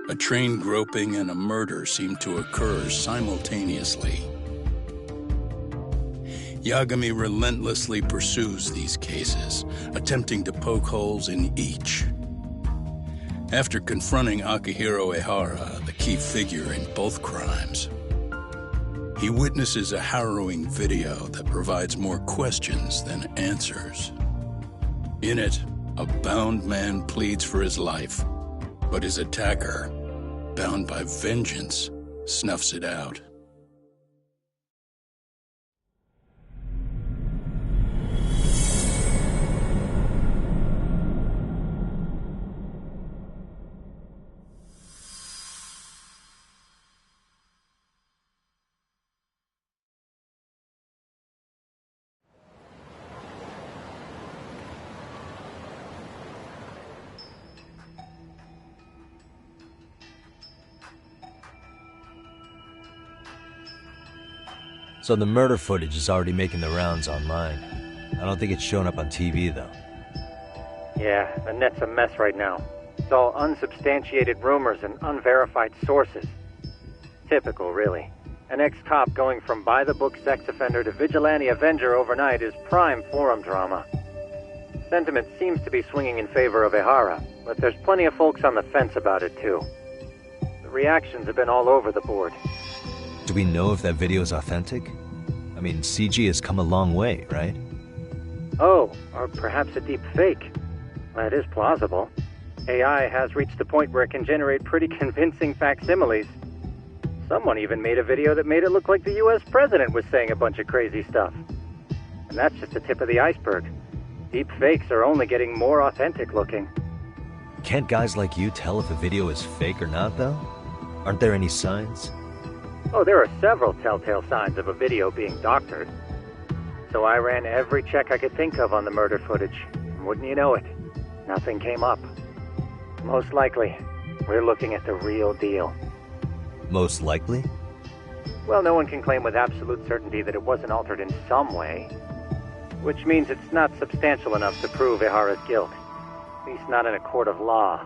A train groping and a murder seem to occur simultaneously. Yagami relentlessly pursues these cases, attempting to poke holes in each. After confronting Akihiro Ehara, the key figure in both crimes, he witnesses a harrowing video that provides more questions than answers. In it, a bound man pleads for his life, but his attacker, bound by vengeance, snuffs it out. So the murder footage is already making the rounds online. I don't think it's showing up on TV, though. Yeah, the net's a mess right now. It's all unsubstantiated rumors and unverified sources. Typical, really. An ex-cop going from by-the-book sex offender to vigilante avenger overnight is prime forum drama. Sentiment seems to be swinging in favor of Ehara, but there's plenty of folks on the fence about it, too. The reactions have been all over the board. Do we know if that video is authentic? I mean, CG has come a long way, right? Oh, or perhaps a deep fake. That is plausible. AI has reached the point where it can generate pretty convincing facsimiles. Someone even made a video that made it look like the US president was saying a bunch of crazy stuff. And that's just the tip of the iceberg. Deep fakes are only getting more authentic looking. Can't guys like you tell if a video is fake or not, though? Aren't there any signs? Oh, there are several telltale signs of a video being doctored. So I ran every check I could think of on the murder footage. And wouldn't you know it, nothing came up. Most likely, we're looking at the real deal. Most likely? Well, no one can claim with absolute certainty that it wasn't altered in some way. Which means it's not substantial enough to prove Ehara's guilt. At least not in a court of law.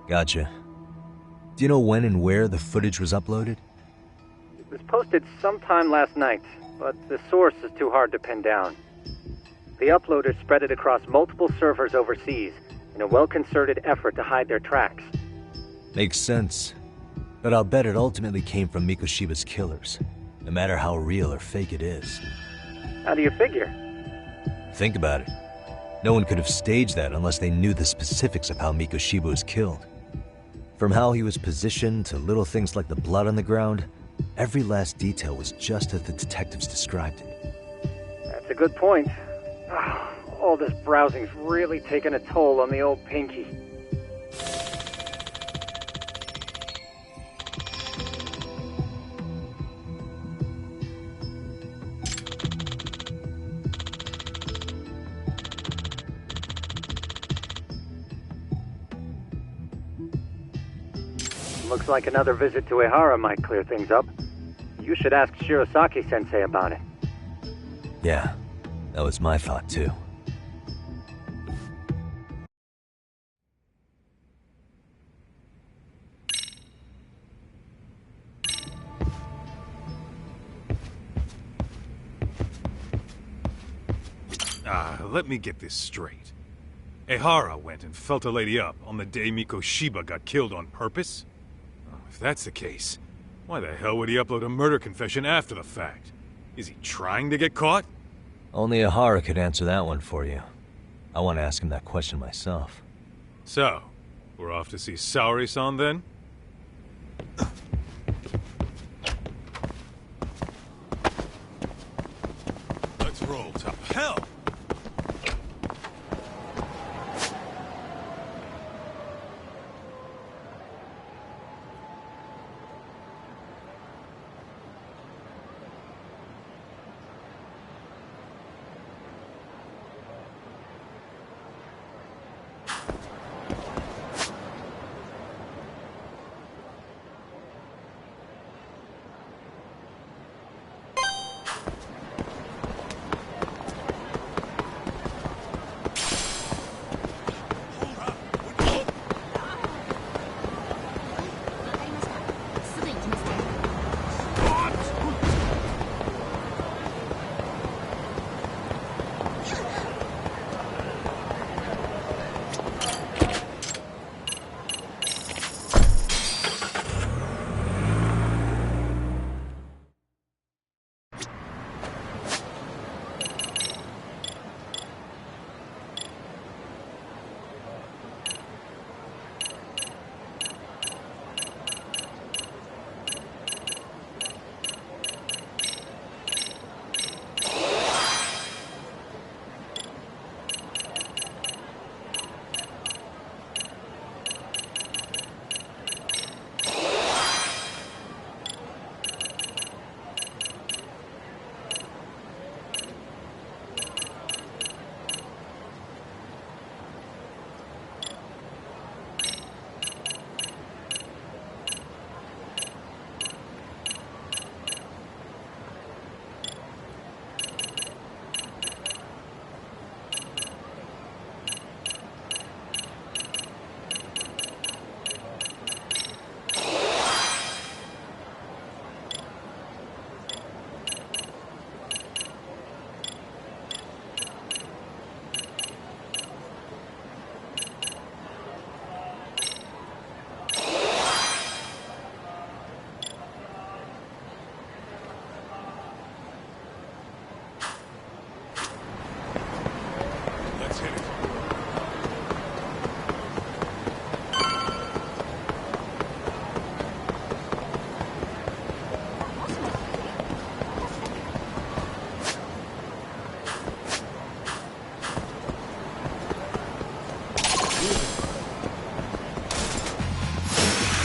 Gotcha. Do you know when and where the footage was uploaded? It was posted sometime last night, but the source is too hard to pin down. The uploaders spread it across multiple servers overseas in a well-concerted effort to hide their tracks. Makes sense. But I'll bet it ultimately came from Mikoshiba's killers, no matter how real or fake it is. How do you figure? Think about it. No one could have staged that unless they knew the specifics of how Mikoshiba was killed. From how he was positioned to little things like the blood on the ground, every last detail was just as the detectives described it. That's a good point. All this browsing's really taken a toll on the old pinky. Looks like another visit to Ehara might clear things up. You should ask Shirosaki-sensei about it. Yeah, that was my thought too. Let me get this straight. Ehara went and felt a lady up on the day Mikoshiba got killed on purpose? If that's the case, why the hell would he upload a murder confession after the fact? Is he trying to get caught? Only Ehara could answer that one for you. I want to ask him that question myself. So, we're off to see Saori-san then? Let's roll to hell!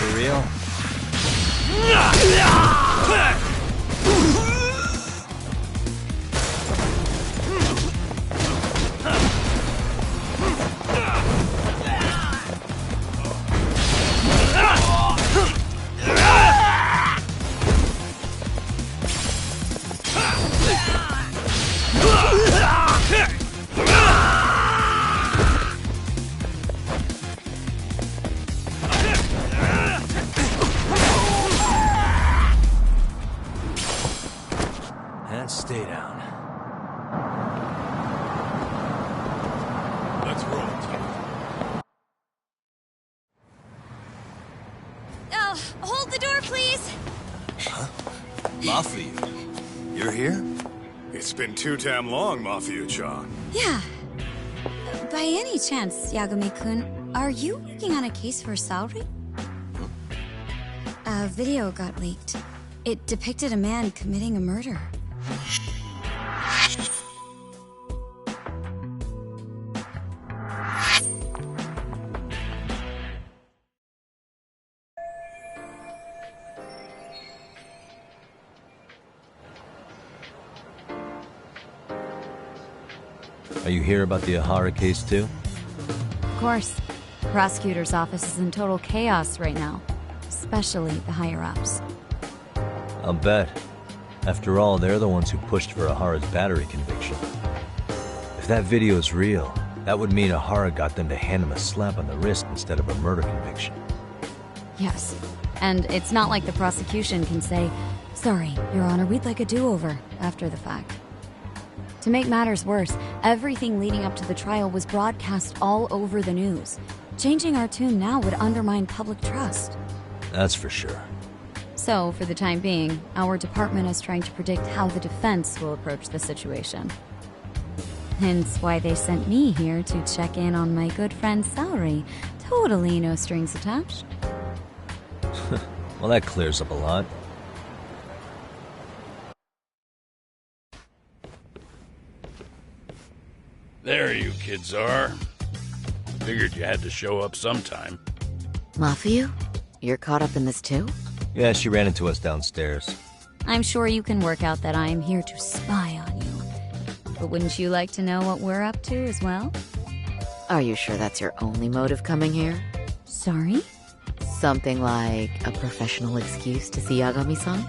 for real? And stay down. Let's roll. Hold the door, please. Mafia, you're here? It's been too damn long, Mafia-chan. Yeah. By any chance, Yagami-kun, are you working on a case for Saori? A video got leaked. It depicted a man committing a murder. Are you here about the Ahara case too? Of course. The prosecutor's office is in total chaos right now, especially the higher-ups. I'll bet. After all, they're the ones who pushed for Ahara's battery conviction. If that video is real, that would mean Ahara got them to hand him a slap on the wrist instead of a murder conviction. Yes. And it's not like the prosecution can say, "Sorry, Your Honor, we'd like a do-over," after the fact. To make matters worse, everything leading up to the trial was broadcast all over the news. Changing our tune now would undermine public trust. That's for sure. So, for the time being, our department is trying to predict how the defense will approach the situation. Hence why they sent me here to check in on my good friend Saori. Totally no strings attached. Well, that clears up a lot. There you kids are. Figured you had to show up sometime. Mafia? You're caught up in this too? Yeah, she ran into us downstairs. I'm sure you can work out that I'm here to spy on you. But wouldn't you like to know what we're up to as well? Are you sure that's your only motive coming here? Sorry? Something like a professional excuse to see Yagami-san?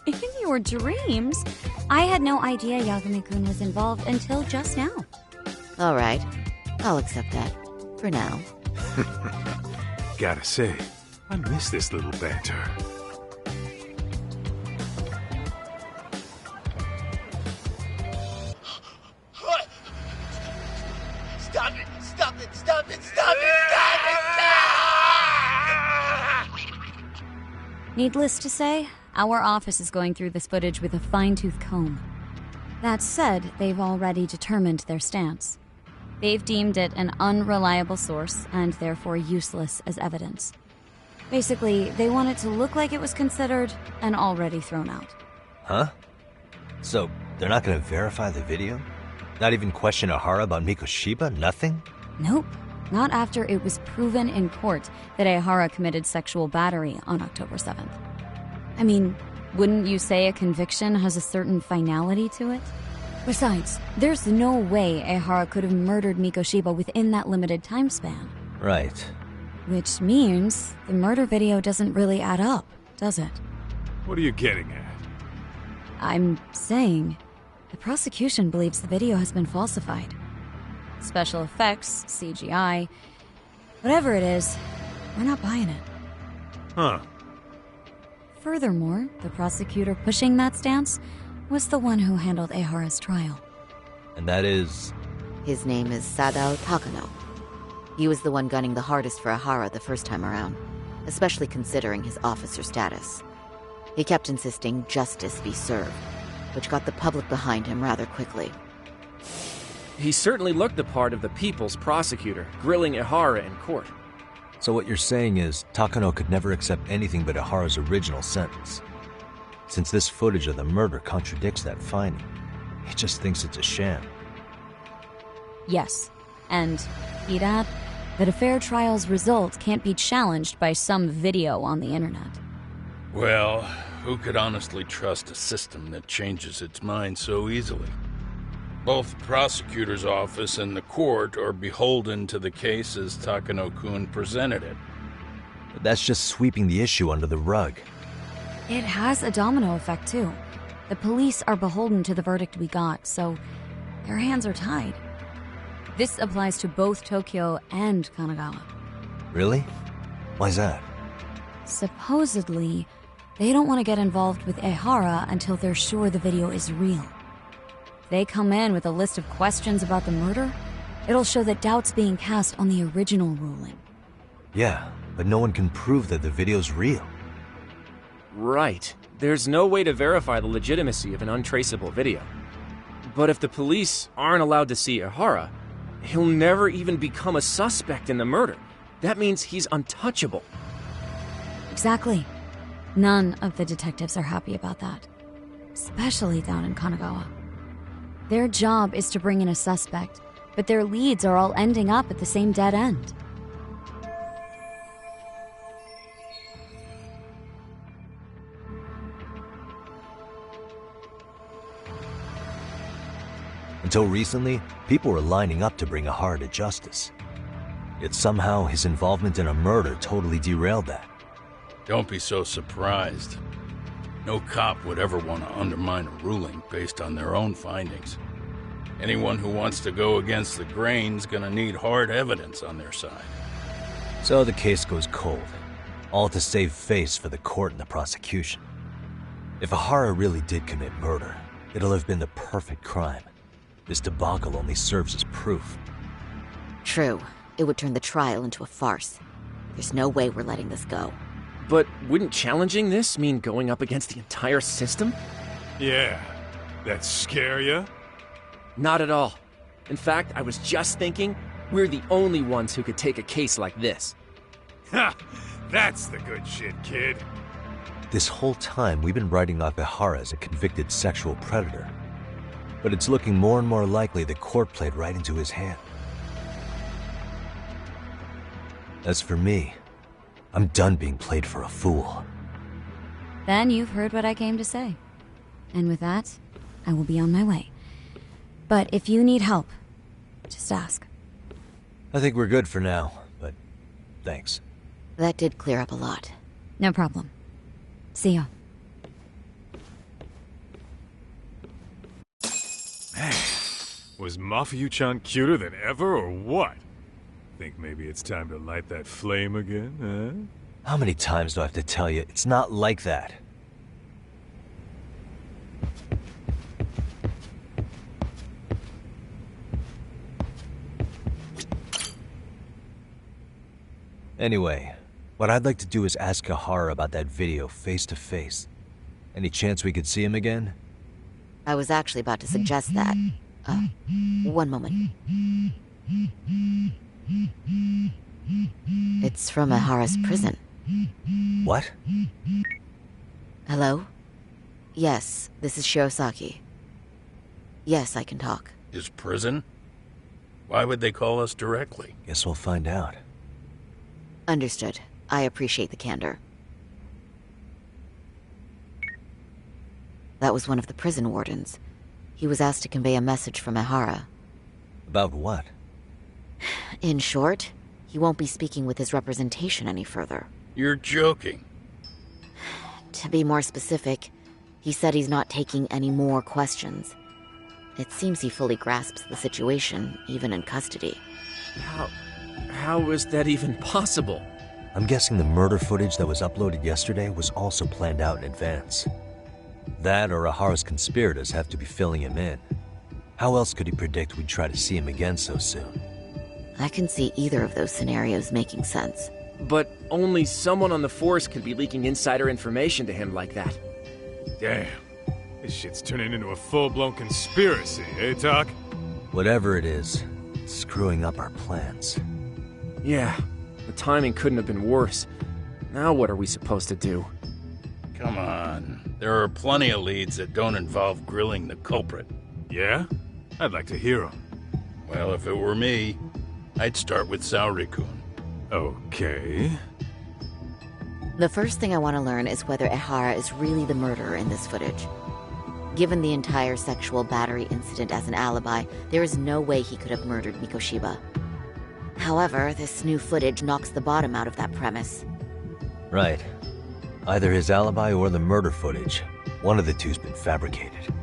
In your dreams? I had no idea Yagami-kun was involved until just now. Alright, I'll accept that. For now. Gotta say, I miss this little banter. Stop it! Stop it! Stop it! Stop it! Stop it! Needless to say, our office is going through this footage with a fine-tooth comb. That said, they've already determined their stance. They've deemed it an unreliable source and therefore useless as evidence. Basically, they want it to look like it was considered and already thrown out. Huh? So, they're not gonna verify the video? Not even question Ahara about Mikoshiba? Nothing? Nope. Not after it was proven in court that Ahara committed sexual battery on October 7th. I mean, wouldn't you say a conviction has a certain finality to it? Besides, there's no way Ahara could have murdered Mikoshiba within that limited time span. Right. Which means the murder video doesn't really add up, does it? What are you getting at? I'm saying the prosecution believes the video has been falsified. Special effects, CGI, whatever it is, we're not buying it. Huh. Furthermore, the prosecutor pushing that stance was the one who handled Ahara's trial. And that is... His name is Sadao Takano. He was the one gunning the hardest for Ahara the first time around, especially considering his officer status. He kept insisting justice be served, which got the public behind him rather quickly. He certainly looked the part of the people's prosecutor, grilling Ahara in court. So what you're saying is, Takano could never accept anything but Ahara's original sentence. Since this footage of the murder contradicts that finding, he just thinks it's a sham. Yes, and Irad, that a fair trial's result can't be challenged by some video on the internet. Well, who could honestly trust a system that changes its mind so easily? Both the prosecutor's office and the court are beholden to the case as Takano-kun presented it. But that's just sweeping the issue under the rug. It has a domino effect, too. The police are beholden to the verdict we got, so their hands are tied. This applies to both Tokyo and Kanagawa. Really? Why's that? Supposedly, they don't want to get involved with Ehara until they're sure the video is real. If they come in with a list of questions about the murder, it'll show that doubt's being cast on the original ruling. Yeah, but no one can prove that the video's real. Right. There's no way to verify the legitimacy of an untraceable video. But if the police aren't allowed to see Ehara, he'll never even become a suspect in the murder. That means he's untouchable. Exactly. None of the detectives are happy about that. Especially down in Kanagawa. Their job is to bring in a suspect, but their leads are all ending up at the same dead end. Until recently, people were lining up to bring Ehara to justice. Yet somehow his involvement in a murder totally derailed that. Don't be so surprised. No cop would ever want to undermine a ruling based on their own findings. Anyone who wants to go against the grain's gonna need hard evidence on their side. So the case goes cold, all to save face for the court and the prosecution. If Ehara really did commit murder, it'll have been the perfect crime. This debacle only serves as proof. True. It would turn the trial into a farce. There's no way we're letting this go. But wouldn't challenging this mean going up against the entire system? Yeah. That scare ya? Not at all. In fact, I was just thinking, we're the only ones who could take a case like this. Ha! That's the good shit, kid. This whole time, we've been writing off Ehara as a convicted sexual predator. But it's looking more and more likely the court played right into his hand. As for me, I'm done being played for a fool. Then you've heard what I came to say. And with that, I will be on my way. But if you need help, just ask. I think we're good for now, but thanks. That did clear up a lot. No problem. See ya. Man, was Mafuyu-chan cuter than ever, or what? Think maybe it's time to light that flame again, huh? How many times do I have to tell you, it's not like that? Anyway, what I'd like to do is ask Ehara about that video face to face. Any chance we could see him again? I was actually about to suggest that. One moment. It's from Ehara's prison. What? Hello? Yes, this is Shirosaki. Yes, I can talk. His prison? Why would they call us directly? Guess we'll find out. Understood. I appreciate the candor. That was one of the prison wardens. He was asked to convey a message from Ehara. About what? In short, he won't be speaking with his representation any further. You're joking. To be more specific, he said he's not taking any more questions. It seems he fully grasps the situation, even in custody. How is that even possible? I'm guessing the murder footage that was uploaded yesterday was also planned out in advance. That or Ehara's conspirators have to be filling him in. How else could he predict we'd try to see him again so soon? I can see either of those scenarios making sense. But only someone on the force could be leaking insider information to him like that. Damn. This shit's turning into a full-blown conspiracy, eh, Talk? Whatever it is, it's screwing up our plans. Yeah, the timing couldn't have been worse. Now what are we supposed to do? Come on. There are plenty of leads that don't involve grilling the culprit. Yeah? I'd like to hear them. Well, if it were me, I'd start with Saori-kun. Okay. The first thing I want to learn is whether Ehara is really the murderer in this footage. Given the entire sexual battery incident as an alibi, there is no way he could have murdered Mikoshiba. However, this new footage knocks the bottom out of that premise. Right. Either his alibi or the murder footage. One of the two's been fabricated.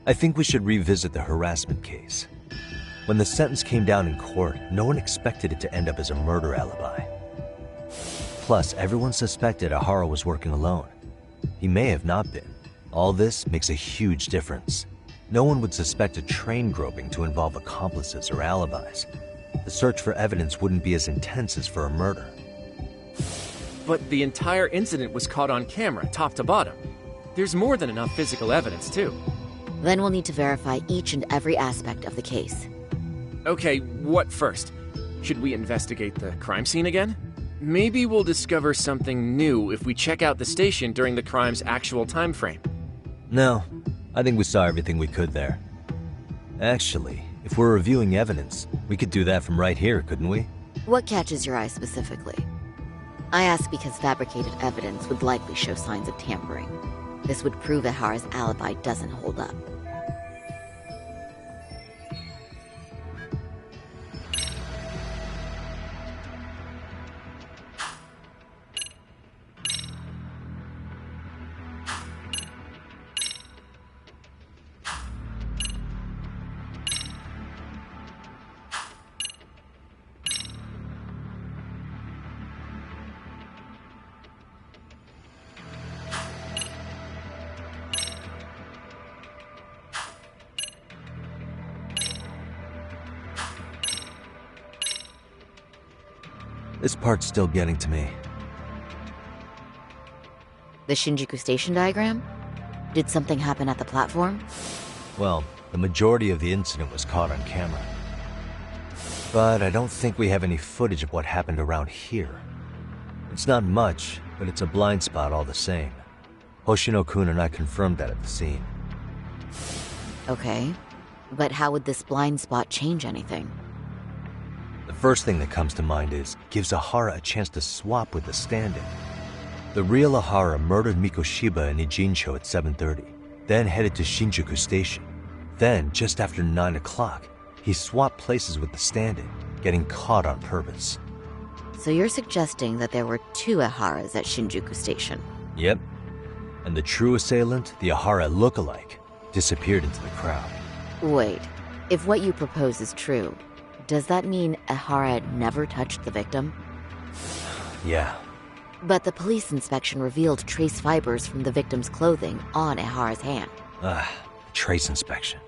I think we should revisit the harassment case. When the sentence came down in court, no one expected it to end up as a murder alibi. Plus, everyone suspected Ehara was working alone. He may have not been. All this makes a huge difference. No one would suspect a train groping to involve accomplices or alibis. The search for evidence wouldn't be as intense as for a murder. But the entire incident was caught on camera, top to bottom. There's more than enough physical evidence, too. Then we'll need to verify each and every aspect of the case. Okay, what first? Should we investigate the crime scene again? Maybe we'll discover something new if we check out the station during the crime's actual time frame. No, I think we saw everything we could there. Actually, if we're reviewing evidence, we could do that from right here, couldn't we? What catches your eye specifically? I ask because fabricated evidence would likely show signs of tampering. This would prove Ehara's alibi doesn't hold up. This part's still getting to me. The Shinjuku Station diagram? Did something happen at the platform? Well, the majority of the incident was caught on camera. But I don't think we have any footage of what happened around here. It's not much, but it's a blind spot all the same. Hoshino-kun and I confirmed that at the scene. Okay, but how would this blind spot change anything? The first thing that comes to mind is, gives Ehara a chance to swap with the stand-in. The real Ehara murdered Mikoshiba in Ijincho at 7:30, then headed to Shinjuku Station. Then, just after 9 o'clock, he swapped places with the stand-in, getting caught on purpose. So you're suggesting that there were two Eharas at Shinjuku Station? Yep. And the true assailant, the Ehara look-alike, disappeared into the crowd. Wait, if what you propose is true, does that mean Ehara had never touched the victim? Yeah. But the police inspection revealed trace fibers from the victim's clothing on Ehara's hand. Trace inspection.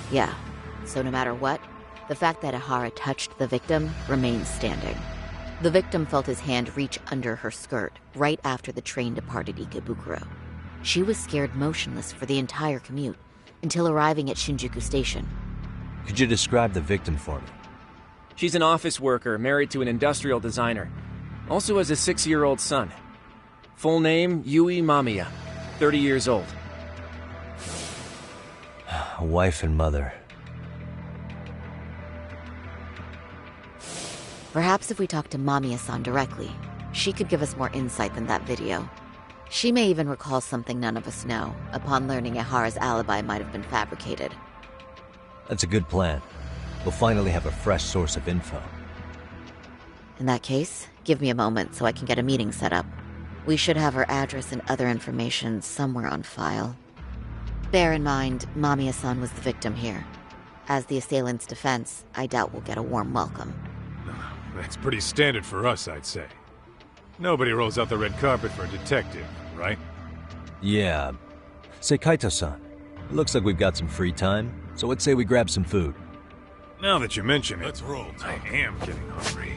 Yeah, so no matter what, the fact that Ehara touched the victim remains standing. The victim felt his hand reach under her skirt right after the train departed Ikebukuro. She was scared motionless for the entire commute until arriving at Shinjuku Station. Could you describe the victim for me? She's an office worker married to an industrial designer. Also has a 6-year-old son. Full name, Yui Mamiya, 30 years old. A wife and mother. Perhaps if we talk to Mamiya-san directly, she could give us more insight than that video. She may even recall something none of us know, upon learning Ehara's alibi might have been fabricated. That's a good plan. We'll finally have a fresh source of info. In that case, give me a moment so I can get a meeting set up. We should have her address and other information somewhere on file. Bear in mind, Mamiya-san was the victim here. As the assailant's defense, I doubt we'll get a warm welcome. That's pretty standard for us, I'd say. Nobody rolls out the red carpet for a detective, right? Yeah. Say, Kaito-san, it looks like we've got some free time, so let's say we grab some food. Now that you mention it, Let's roll, Tom. I am getting hungry.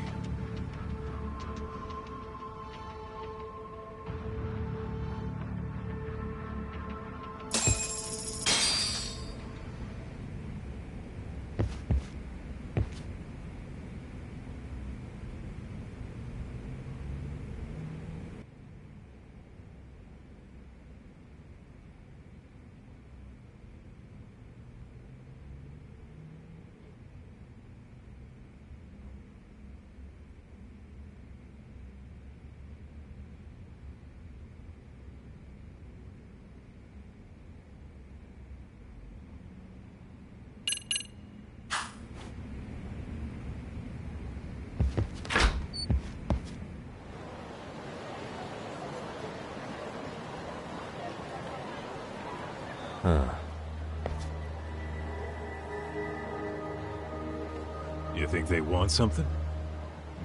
You think they want something?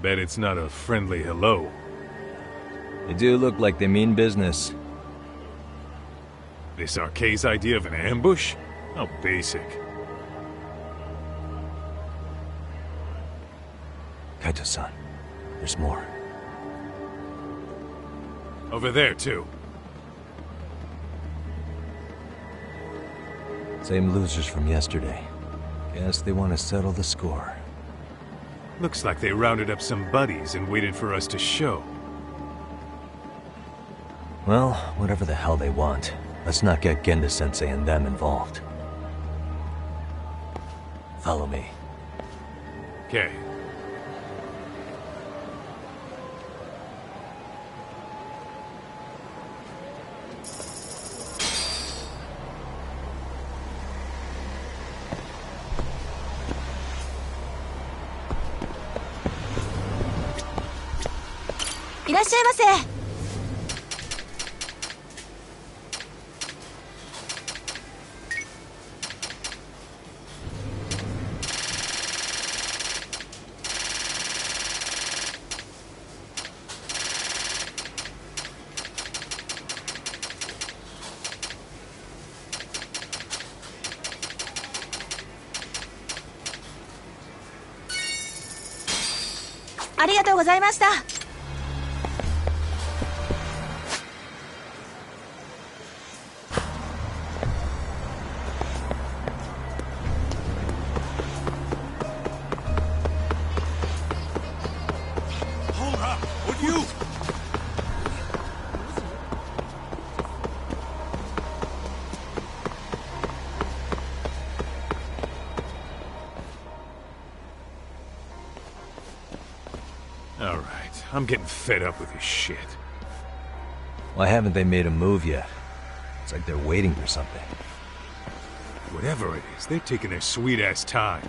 Bet it's not a friendly hello. They do look like they mean business. This Arcade's idea of an ambush? How basic. Kaito-san, there's more. Over there, too. Same losers from yesterday. Guess they want to settle the score. Looks like they rounded up some buddies and waited for us to show. Well, whatever the hell they want, let's not get Genda-sensei and them involved. Follow me. Okay. Hold up! Would you? Alright, I'm getting fed up with this shit. Why haven't they made a move yet? It's like they're waiting for something. Whatever it is, they're taking their sweet-ass time.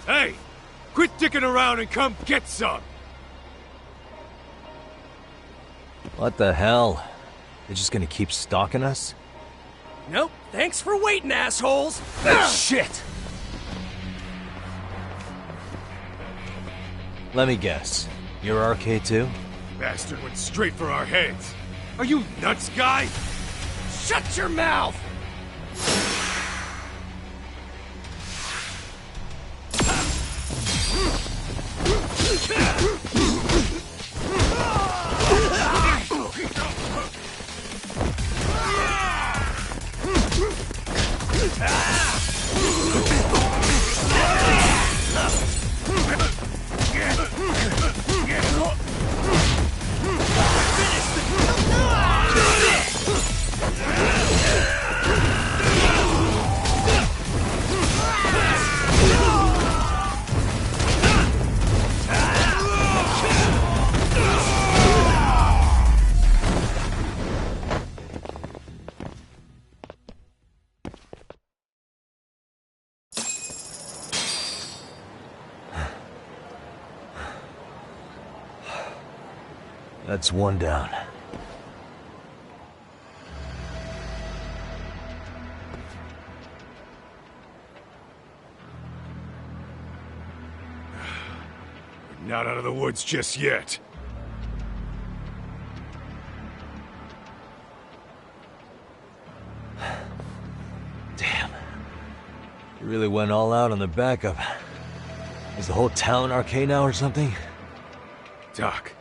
Hey! Quit dicking around and come get some! What the hell? They're just gonna keep stalking us? Nope. Thanks for waiting, assholes. Shit! Let me guess. You're RK too? Bastard went straight for our heads. Are you nuts, guy? Shut your mouth! That's one down. not out of the woods just yet. Damn. You really went all out on the backup. Is the whole town arcade now or something? Doc,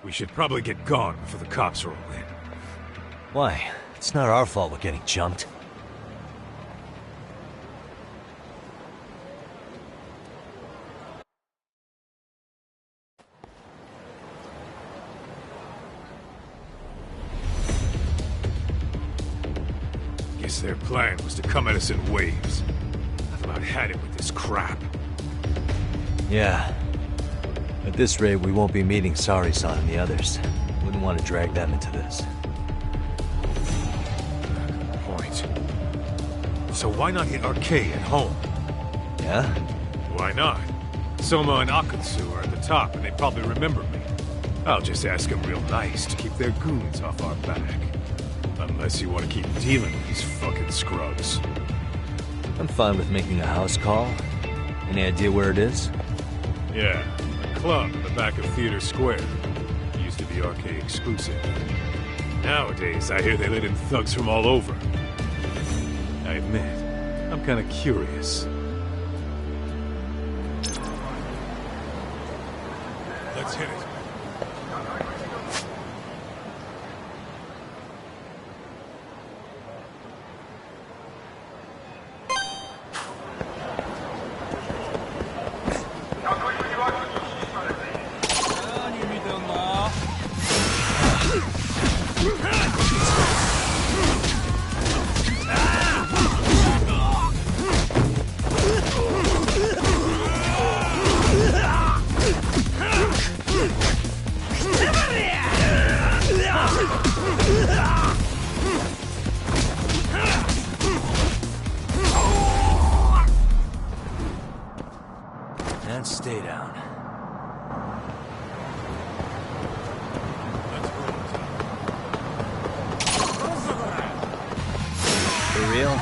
we should probably get gone before the cops roll in. Why? It's not our fault we're getting jumped. Guess their plan was to come at us in waves. I've about had it with this crap. Yeah. At this rate, we won't be meeting Sari-san and the others. Wouldn't want to drag them into this. Good point. So why not hit Arcade at home? Yeah? Why not? Soma and Akutsu are at the top, and they probably remember me. I'll just ask them real nice to keep their goons off our back. Unless you want to keep dealing with these fucking scrubs. I'm fine with making a house call. Any idea where it is? Yeah, a club in the back of Theater Square. Used to be arcade exclusive. Nowadays, I hear they let in thugs from all over. I admit, I'm kinda curious. Let's hit it. And stay down. For real?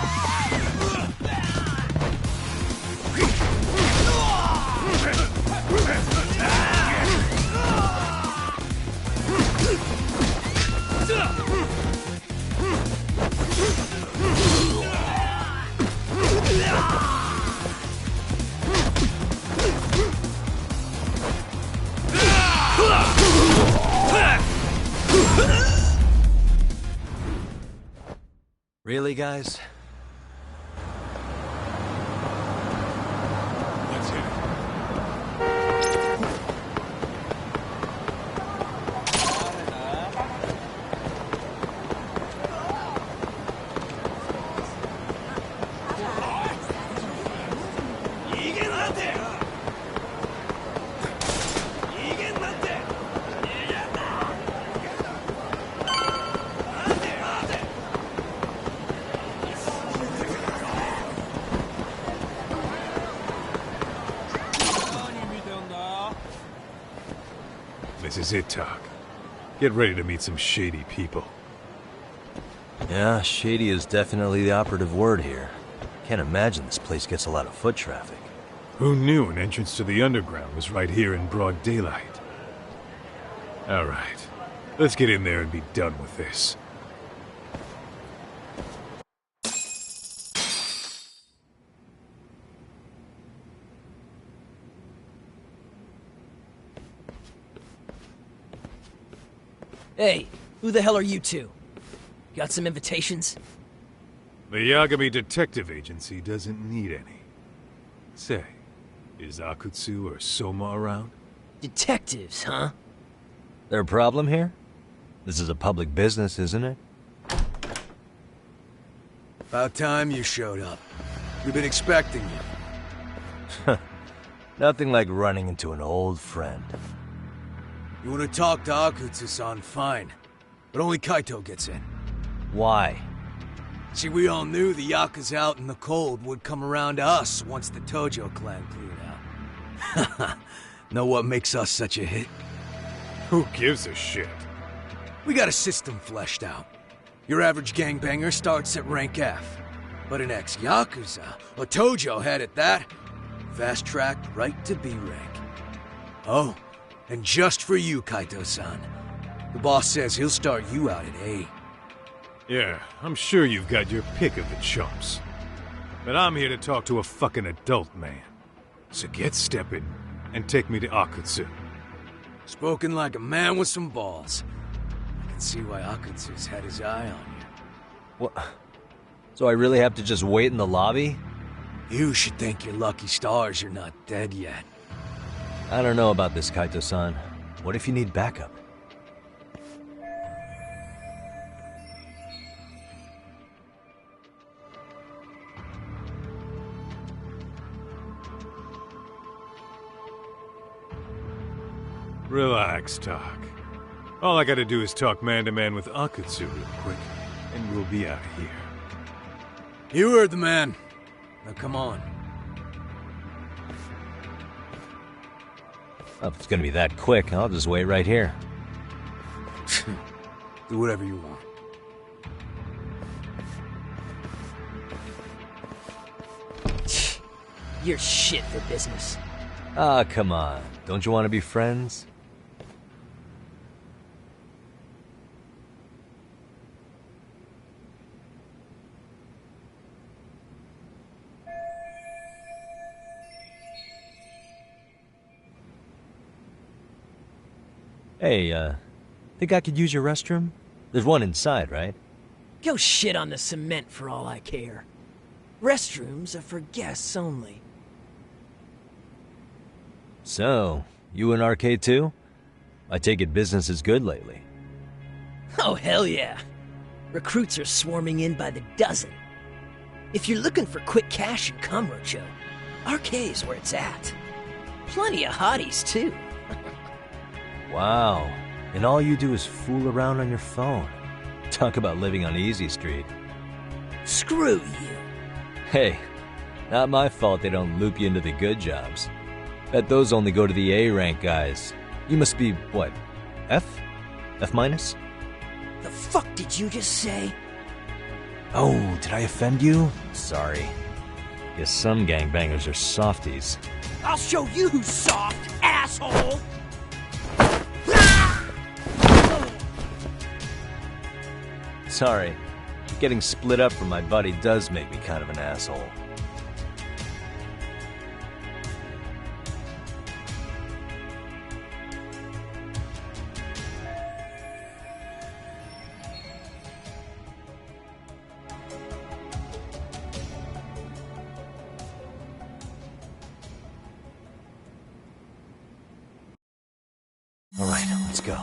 Really, guys? Let's hit it. This is it, Doc. Get ready to meet some shady people. Yeah, shady is definitely the operative word here. Can't imagine this place gets a lot of foot traffic. Who knew an entrance to the underground was right here in broad daylight? All right, let's get in there and be done with this. Hey, who the hell are you two? Got some invitations? The Yagami Detective Agency doesn't need any. Say, is Akutsu or Soma around? Detectives, huh? There a problem here? This is a public business, isn't it? About time you showed up. We've been expecting you. Nothing like running into an old friend. You want to talk to Akutsu-san, fine. But only Kaito gets in. Why? See, we all knew the Yakuza out in the cold would come around to us once the Tojo clan cleared out. Know what makes us such a hit? Who gives a shit? We got a system fleshed out. Your average gangbanger starts at rank F. But an ex-Yakuza, a Tojo head at that, fast-tracked right to B rank. Oh, and just for you, Kaito-san. The boss says he'll start you out at A. Yeah, I'm sure you've got your pick of the chumps. But I'm here to talk to a fucking adult man. So get stepping and take me to Akutsu. Spoken like a man with some balls. I can see why Akutsu's had his eye on you. What? So I really have to just wait in the lobby? You should thank your lucky stars you're not dead yet. I don't know about this, Kaito-san. What if you need backup? Relax, Doc. All I gotta do is talk man-to-man with Akutsu real quick, and we'll be out of here. You heard the man. Now come on. Well, if it's gonna be that quick, I'll just wait right here. Do whatever you want. You're shit for business. Ah, come on. Don't you want to be friends? Hey, think I could use your restroom? There's one inside, right? Go shit on the cement for all I care. Restrooms are for guests only. So, you in arcade too? I take it business is good lately. Oh, hell yeah. Recruits are swarming in by the dozen. If you're looking for quick cash in Kamurocho, arcade's where it's at. Plenty of hotties, too. Wow. And all you do is fool around on your phone. Talk about living on Easy Street. Screw you. Hey, not my fault they don't loop you into the good jobs. Bet those only go to the A-rank guys. You must be, what, F? F minus? The fuck did you just say? Oh, did I offend you? Sorry. Guess some gangbangers are softies. I'll show you who's soft, asshole! Sorry. Getting split up from my buddy does make me kind of an asshole. All right, let's go.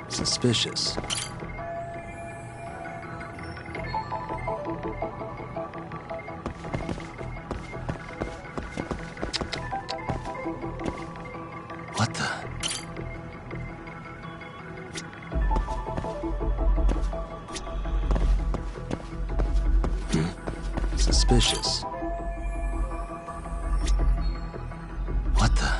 Suspicious. What the? Suspicious. What the?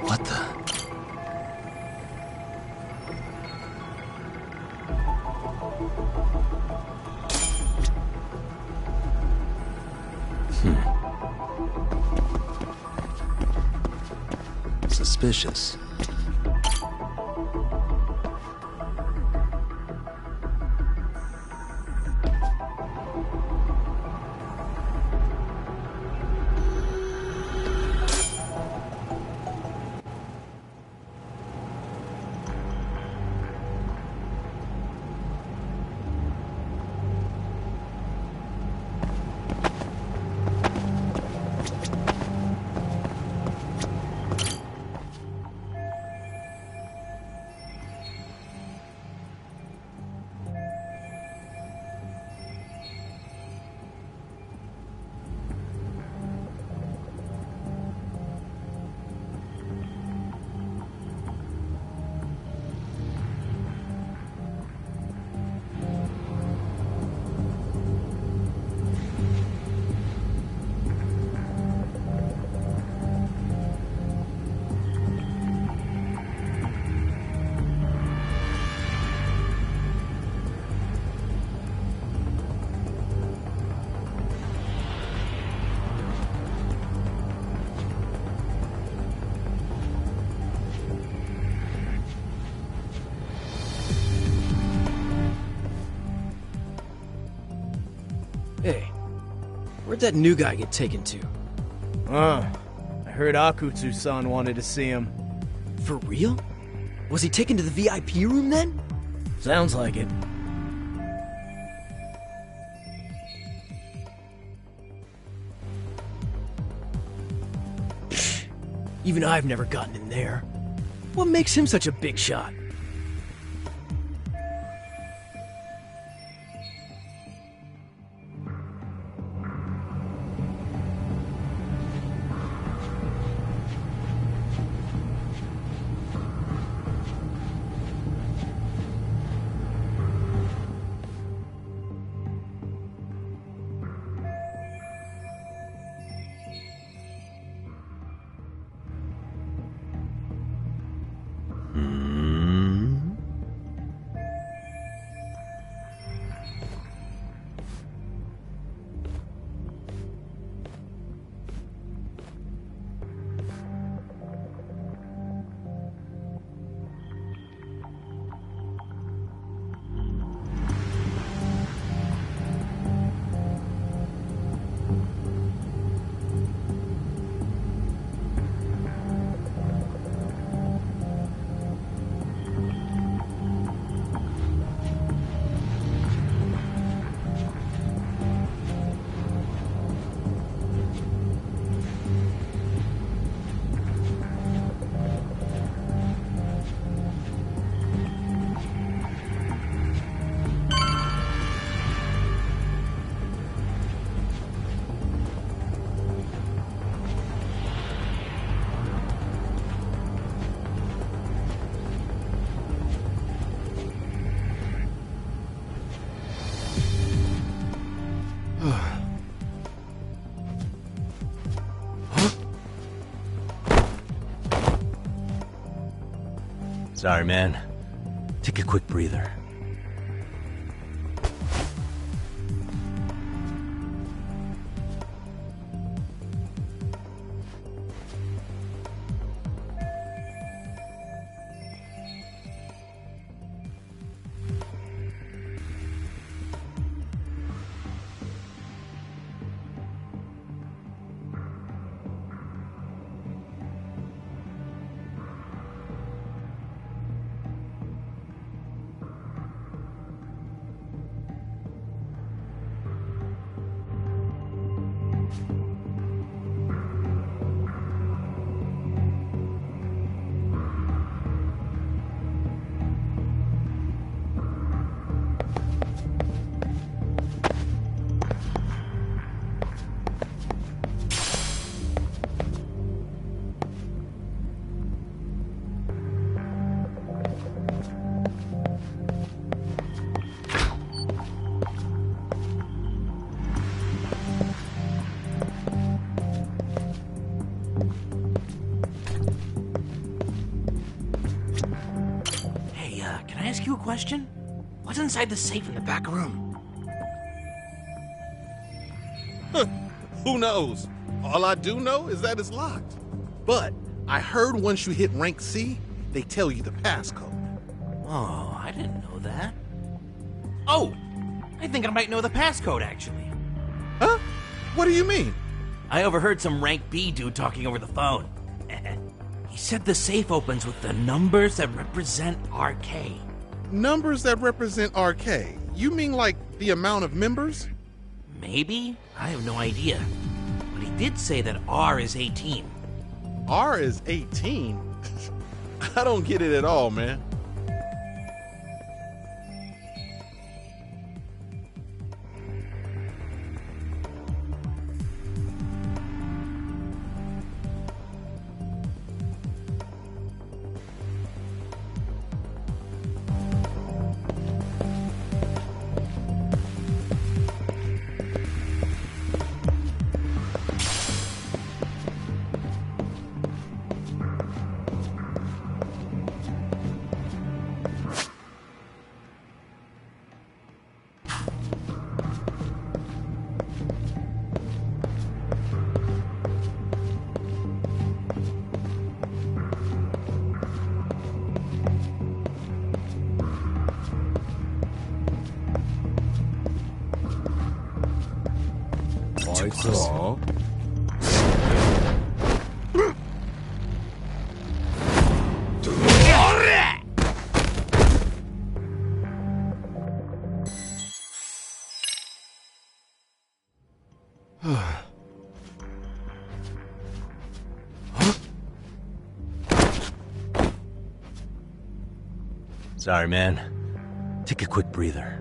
What the? Suspicious. Hey, where'd that new guy get taken to? I heard Akutsu-san wanted to see him. For real? Was he taken to the VIP room then? Sounds like it. Even I've never gotten in there. What makes him such a big shot? Sorry, man. Take a quick breather. Can I ask you a question? What's inside the safe in the back room? Who knows? All I do know is that it's locked. But I heard once you hit rank C, they tell you the passcode. Oh, I didn't know that. Oh, I think I might know the passcode, actually. Huh? What do you mean? I overheard some rank B dude talking over the phone. He said the safe opens with the numbers that represent RK. Numbers that represent RK? You mean like the amount of members? Maybe? I have no idea. But he did say that R is 18. R is 18? I don't get it at all, man. 있어. Sorry, man. Take a quick breather.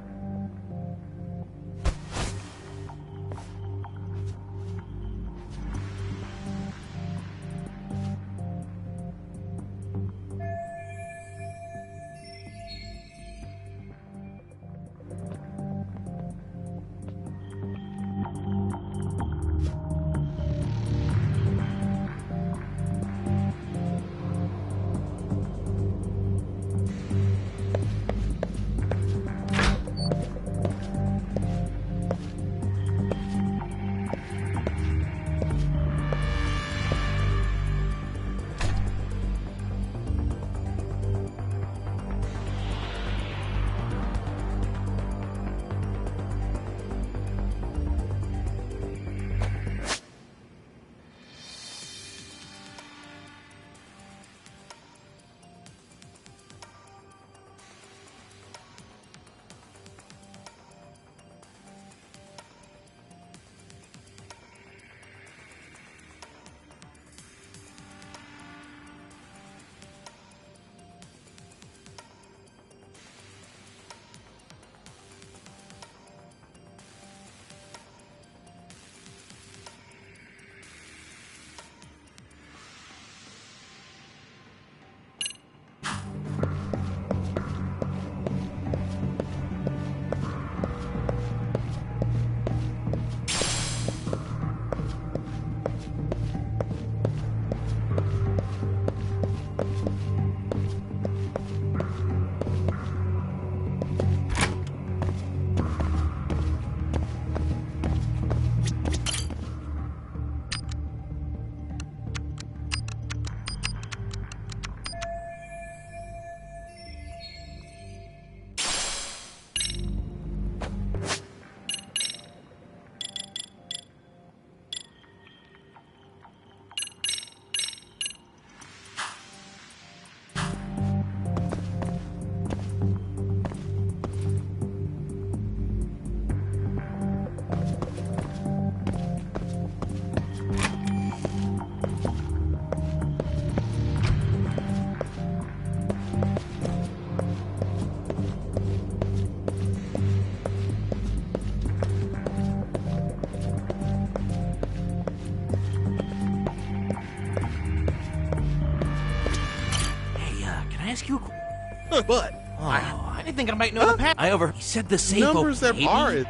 I ask you a But I didn't think I might know the path. He said the safe numbers open, that are...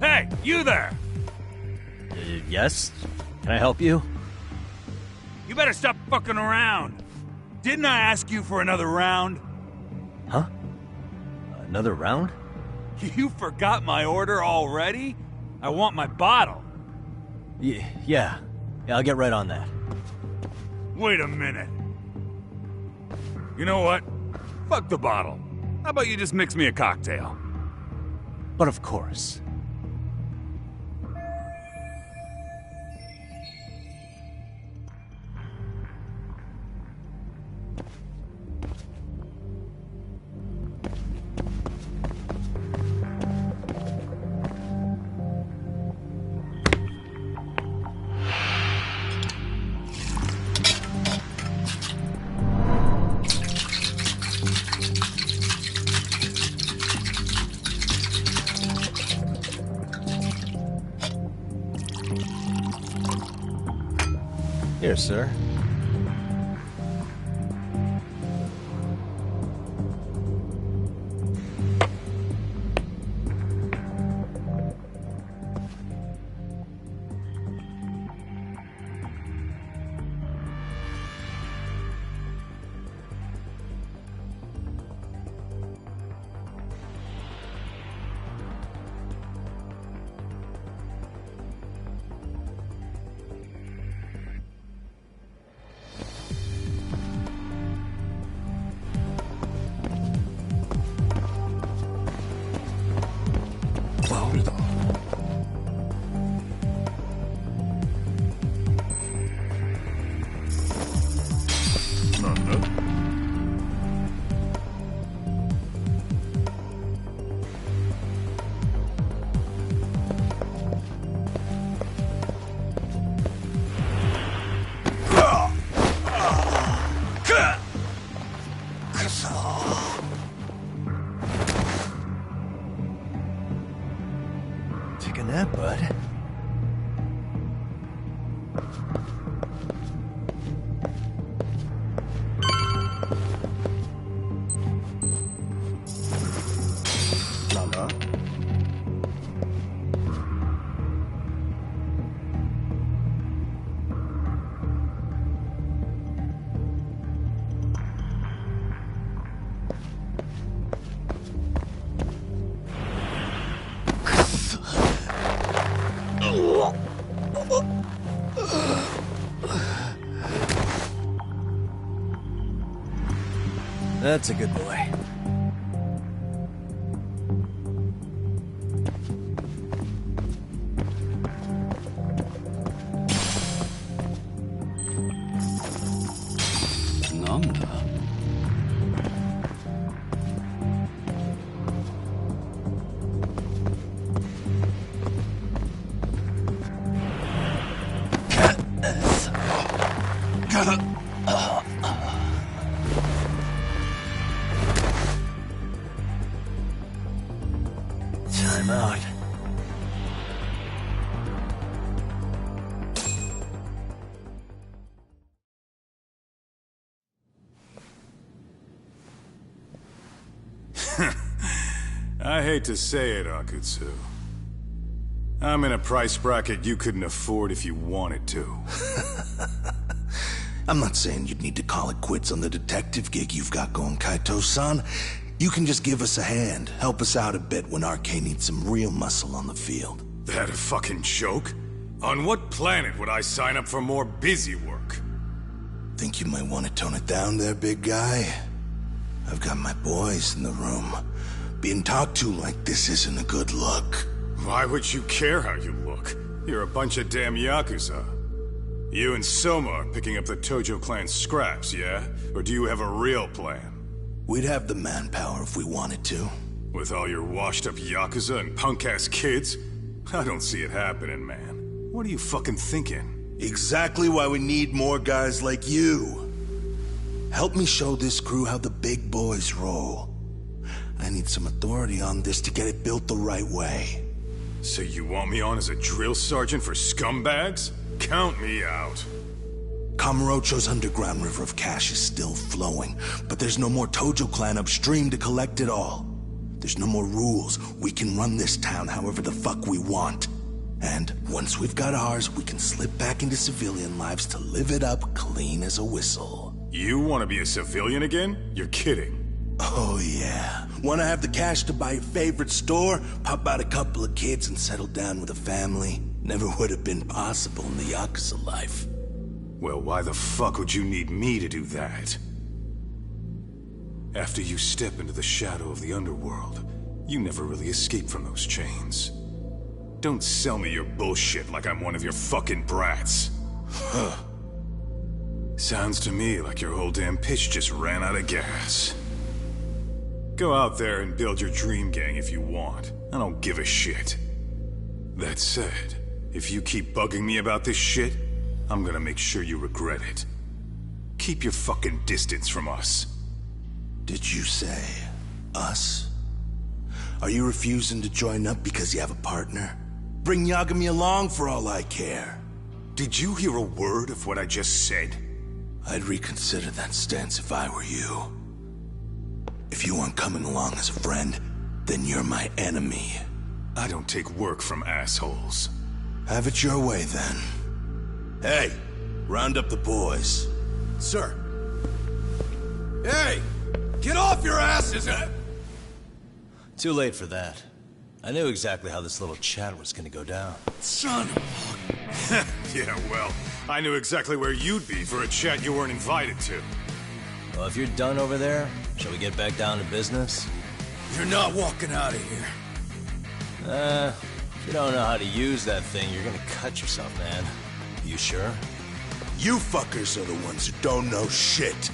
Hey, you there! Yes? Can I help you? You better stop fucking around. Didn't I ask you for another round? Huh? Another round? You forgot my order already? I want my bottle. Yeah, I'll get right on that. Wait a minute. You know what? Fuck the bottle. How about you just mix me a cocktail? But of course. Here, sir. Take a nap, bud. That's a good boy. Nanda. Time out. I hate to say it, Akutsu. I'm in a price bracket you couldn't afford if you wanted to. I'm not saying you'd need to call it quits on the detective gig you've got going, Kaito-san. You can just give us a hand, help us out a bit when RK needs some real muscle on the field. That a fucking joke? On what planet would I sign up for more busy work? Think you might want to tone it down there, big guy? I've got my boys in the room. Being talked to like this isn't a good look. Why would you care how you look? You're a bunch of damn Yakuza. You and Soma are picking up the Tojo clan scraps, yeah? Or do you have a real plan? We'd have the manpower if we wanted to. With all your washed-up Yakuza and punk-ass kids? I don't see it happening, man. What are you fucking thinking? Exactly why we need more guys like you. Help me show this crew how the big boys roll. I need some authority on this to get it built the right way. So you want me on as a drill sergeant for scumbags? Count me out. Kamurocho's underground river of cash is still flowing, but there's no more Tojo clan upstream to collect it all. There's no more rules. We can run this town however the fuck we want. And once we've got ours, we can slip back into civilian lives to live it up clean as a whistle. You want to be a civilian again? You're kidding. Oh yeah. Want to have the cash to buy your favorite store, pop out a couple of kids and settle down with a family? Never would have been possible in the Yakuza life. Well, why the fuck would you need me to do that? After you step into the shadow of the underworld, you never really escape from those chains. Don't sell me your bullshit like I'm one of your fucking brats. Huh. Sounds to me like your whole damn pitch just ran out of gas. Go out there and build your dream gang if you want. I don't give a shit. That said, if you keep bugging me about this shit, I'm gonna make sure you regret it. Keep your fucking distance from us. Did you say us? Are you refusing to join up because you have a partner? Bring Yagami along for all I care. Did you hear a word of what I just said? I'd reconsider that stance if I were you. If you aren't coming along as a friend, then you're my enemy. I don't take work from assholes. Have it your way, then. Hey, round up the boys. Sir. Hey! Get off your asses! Too late for that. I knew exactly how this little chat was gonna go down. Son of Yeah, well, I knew exactly where you'd be for a chat you weren't invited to. Well, if you're done over there, shall we get back down to business? You're not walking out of here. If you don't know how to use that thing, you're gonna cut yourself, man. You sure? You fuckers are the ones who don't know shit.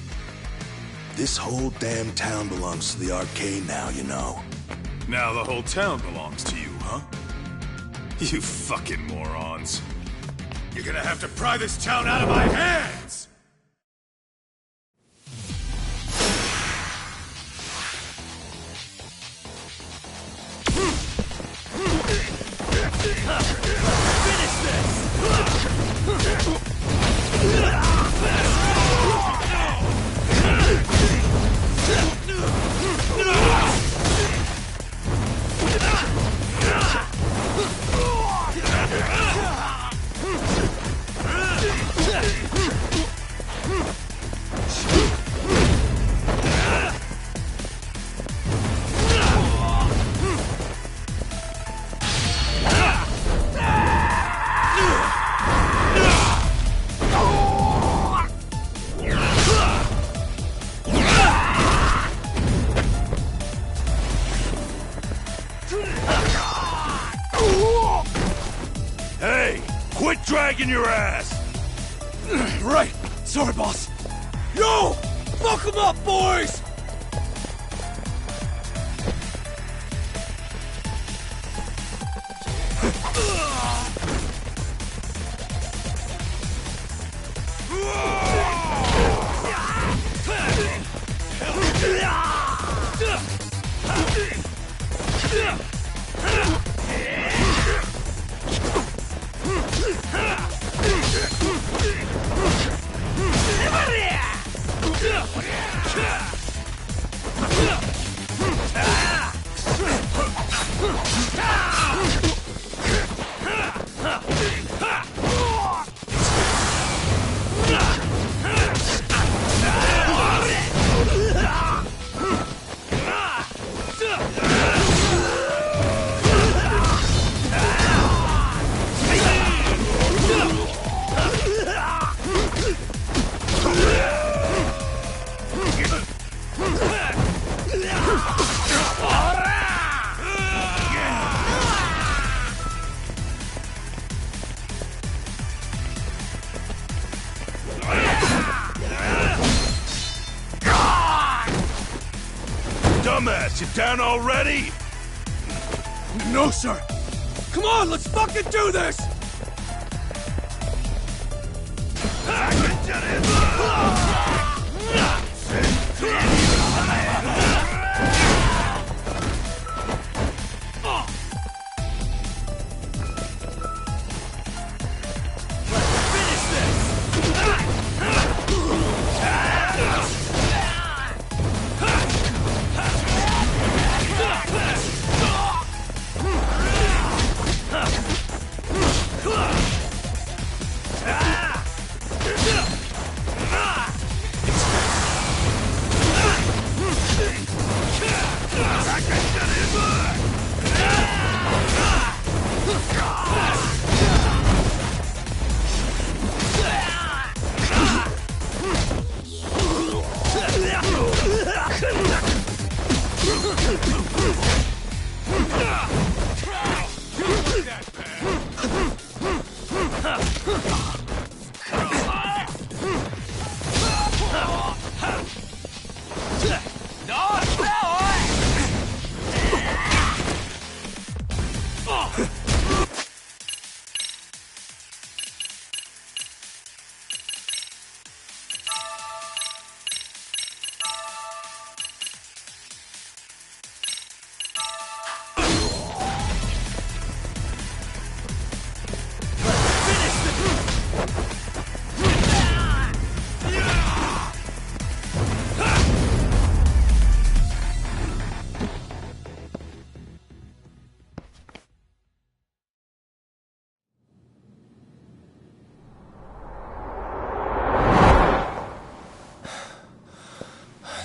This whole damn town belongs to the arcade now, you know. Now the whole town belongs to you, huh? You fucking morons. You're gonna have to pry this town out of my hands! Finish this! Hey, quit dragging your ass! Right! Sorry, boss. Yo! Fuck 'em up, boys! dumbass, you down already? No, sir. Come on, let's fucking do this!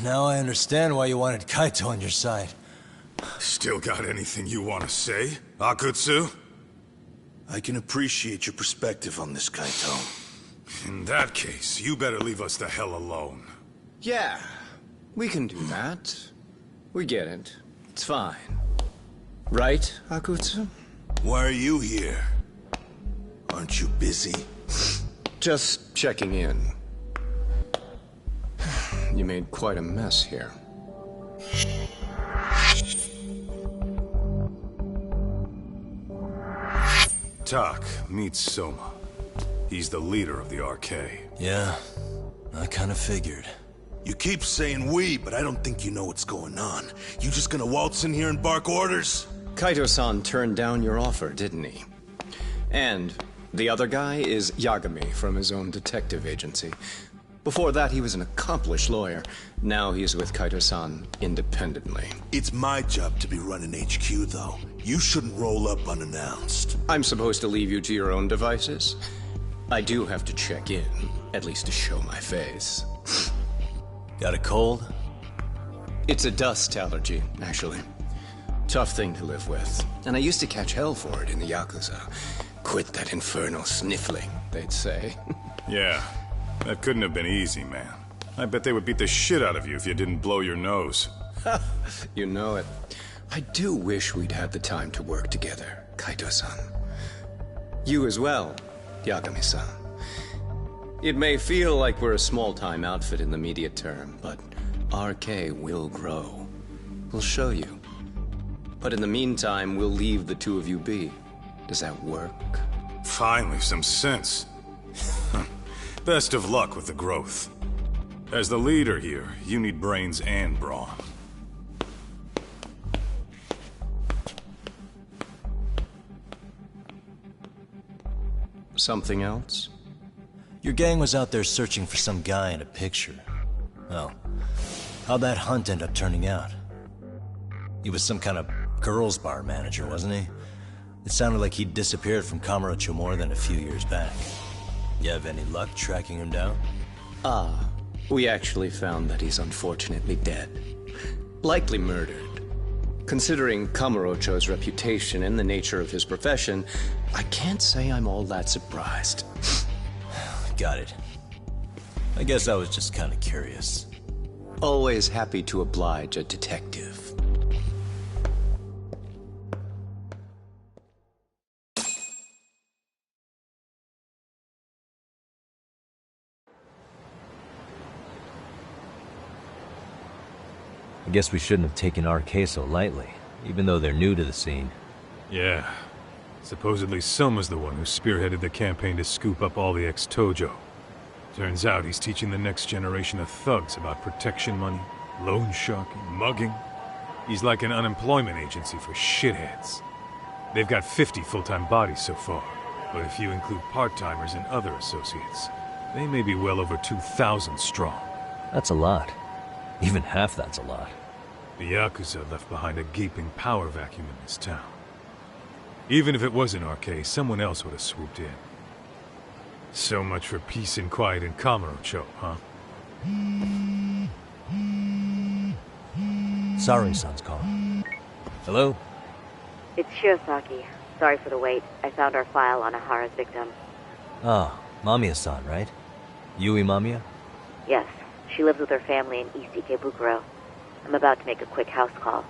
Now I understand why you wanted Kaito on your side. Still got anything you want to say, Akutsu? I can appreciate your perspective on this, Kaito. In that case, you better leave us the hell alone. Yeah, we can do that. We get it. It's fine. Right, Akutsu? Why are you here? Aren't you busy? Just checking in. You made quite a mess here. Tak meets Soma. He's the leader of the RK. Yeah, I kinda figured. You keep saying we, but I don't think you know what's going on. You just gonna waltz in here and bark orders? Kaito-san turned down your offer, didn't he? And the other guy is Yagami from his own detective agency. Before that, he was an accomplished lawyer. Now he's with Kaito-san independently. It's my job to be running HQ, though. You shouldn't roll up unannounced. I'm supposed to leave you to your own devices? I do have to check in, at least to show my face. Got a cold? It's a dust allergy, actually. Tough thing to live with. And I used to catch hell for it in the Yakuza. Quit that infernal sniffling, they'd say. Yeah. That couldn't have been easy, man. I bet they would beat the shit out of you if you didn't blow your nose. You know it. I do wish we'd had the time to work together, Kaito-san. You as well, Yagami-san. It may feel like we're a small-time outfit in the immediate term, but RK will grow. We'll show you. But in the meantime, we'll leave the two of you be. Does that work? Finally, some sense. Best of luck with the growth. As the leader here, you need brains and brawn. Something else? Your gang was out there searching for some guy in a picture. Well, how'd that hunt end up turning out? He was some kind of girls' bar manager, wasn't he? It sounded like he'd disappeared from Kamurocho more than a few years back. You have any luck tracking him down? We actually found that he's unfortunately dead. Likely murdered. Considering Kamurocho's reputation and the nature of his profession, I can't say I'm all that surprised. Got it. I guess I was just kind of curious. Always happy to oblige a detective. Guess we shouldn't have taken our case so lightly, even though they're new to the scene. Yeah. Supposedly Selma's the one who spearheaded the campaign to scoop up all the ex-Tojo. Turns out he's teaching the next generation of thugs about protection money, loan sharking, mugging. He's like an unemployment agency for shitheads. They've got 50 full-time bodies so far, but if you include part-timers and other associates, they may be well over 2,000 strong. That's a lot. Even half that's a lot. The Yakuza left behind a gaping power vacuum in this town. Even if it wasn't our case, someone else would have swooped in. So much for peace and quiet in Kamurocho, huh? Sorry-san's call. Hello? It's Shirosaki. Sorry for the wait. I found our file on Ahara's victim. Oh, Mamiya-san, right? Yui Mamiya? Yes, she lives with her family in East Ikebukuro. I'm about to make a quick house call.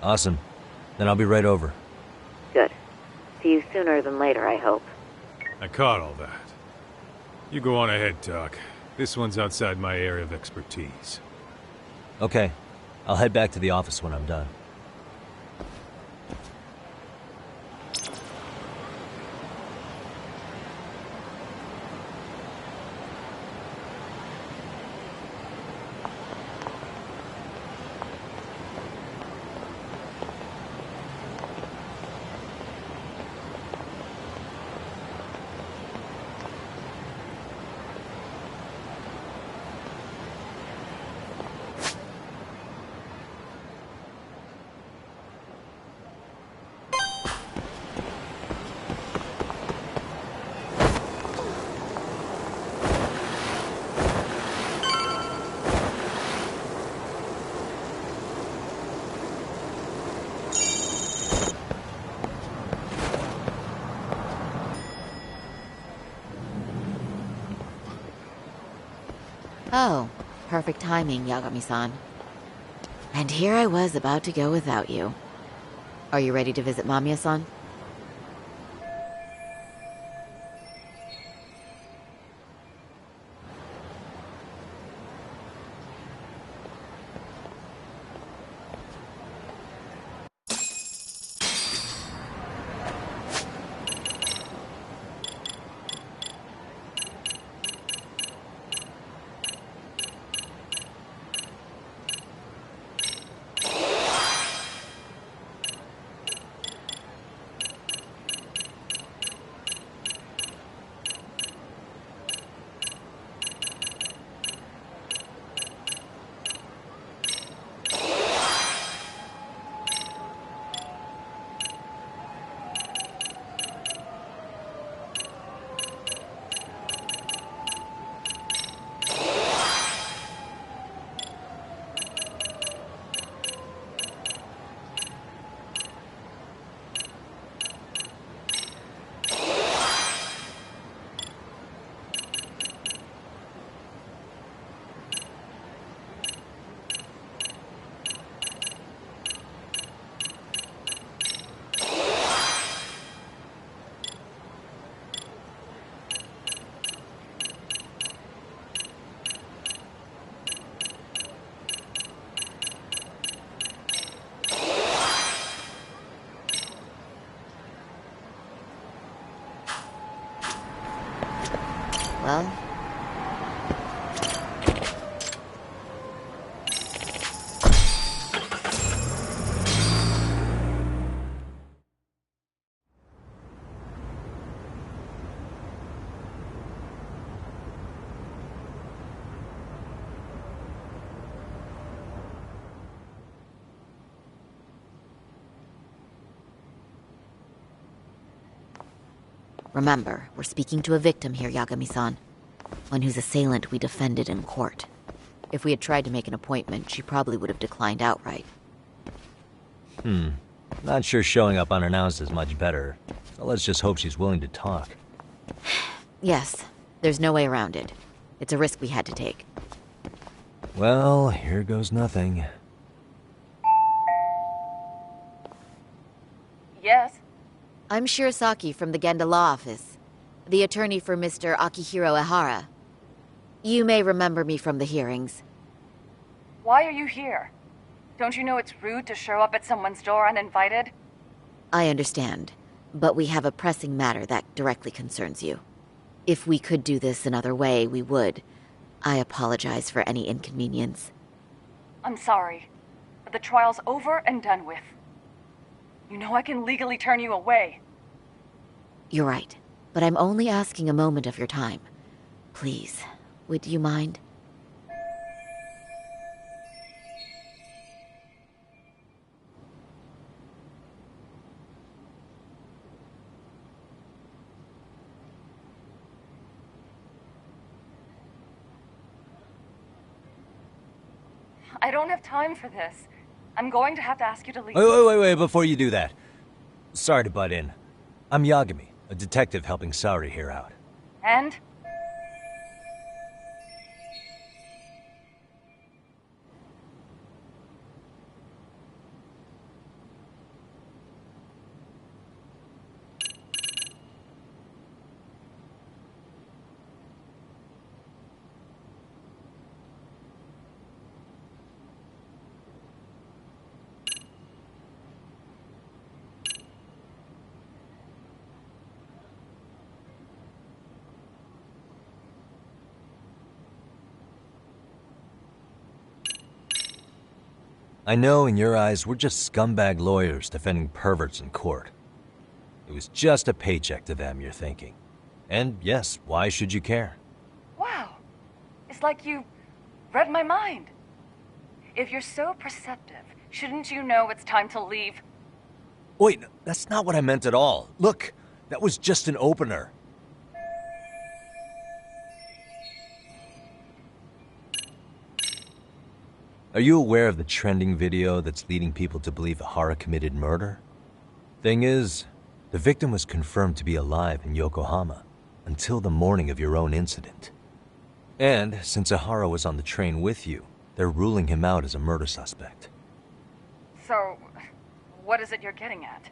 Awesome. Then I'll be right over. Good. See you sooner than later, I hope. I caught all that. You go on ahead, Doc. This one's outside my area of expertise. Okay. I'll head back to the office when I'm done. Oh, perfect timing, Yagami-san. And here I was about to go without you. Are you ready to visit Mamiya-san? Well... Remember, we're speaking to a victim here, Yagami-san. One whose assailant we defended in court. If we had tried to make an appointment, she probably would have declined outright. Not sure showing up unannounced is much better. So let's just hope she's willing to talk. Yes, there's no way around it. It's a risk we had to take. Well, here goes nothing. Yes? I'm Shirosaki from the Genda Law Office, the attorney for Mr. Akihiro Ehara. You may remember me from the hearings. Why are you here? Don't you know it's rude to show up at someone's door uninvited? I understand, but we have a pressing matter that directly concerns you. If we could do this another way, we would. I apologize for any inconvenience. I'm sorry, but the trial's over and done with. You know I can legally turn you away. You're right, but I'm only asking a moment of your time. Please, would you mind? I don't have time for this. I'm going to have to ask you to leave. Wait, before you do that. Sorry to butt in. I'm Yagami, a detective helping Sari here out. And? I know in your eyes we're just scumbag lawyers defending perverts in court. It was just a paycheck to them, you're thinking. And yes, why should you care? Wow. It's like you read my mind. If you're so perceptive, shouldn't you know it's time to leave? Wait, that's not what I meant at all. Look, that was just an opener. Are you aware of the trending video that's leading people to believe Ahara committed murder? Thing is, the victim was confirmed to be alive in Yokohama until the morning of your own incident. And since Ahara was on the train with you, they're ruling him out as a murder suspect. So, what is it you're getting at?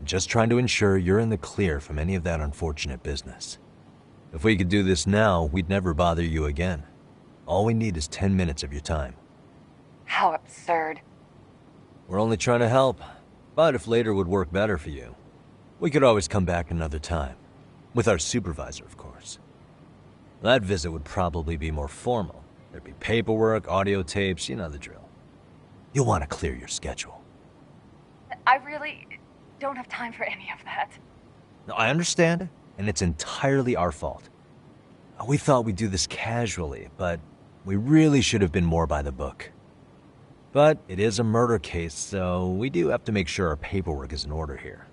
Just trying to ensure you're in the clear from any of that unfortunate business. If we could do this now, we'd never bother you again. All we need is 10 minutes of your time. How absurd. We're only trying to help, but if later would work better for you, we could always come back another time. With our supervisor, of course. That visit would probably be more formal. There'd be paperwork, audio tapes, you know the drill. You'll want to clear your schedule. I really don't have time for any of that. No, I understand, and it's entirely our fault. We thought we'd do this casually, but we really should have been more by the book. But it is a murder case, so we do have to make sure our paperwork is in order here.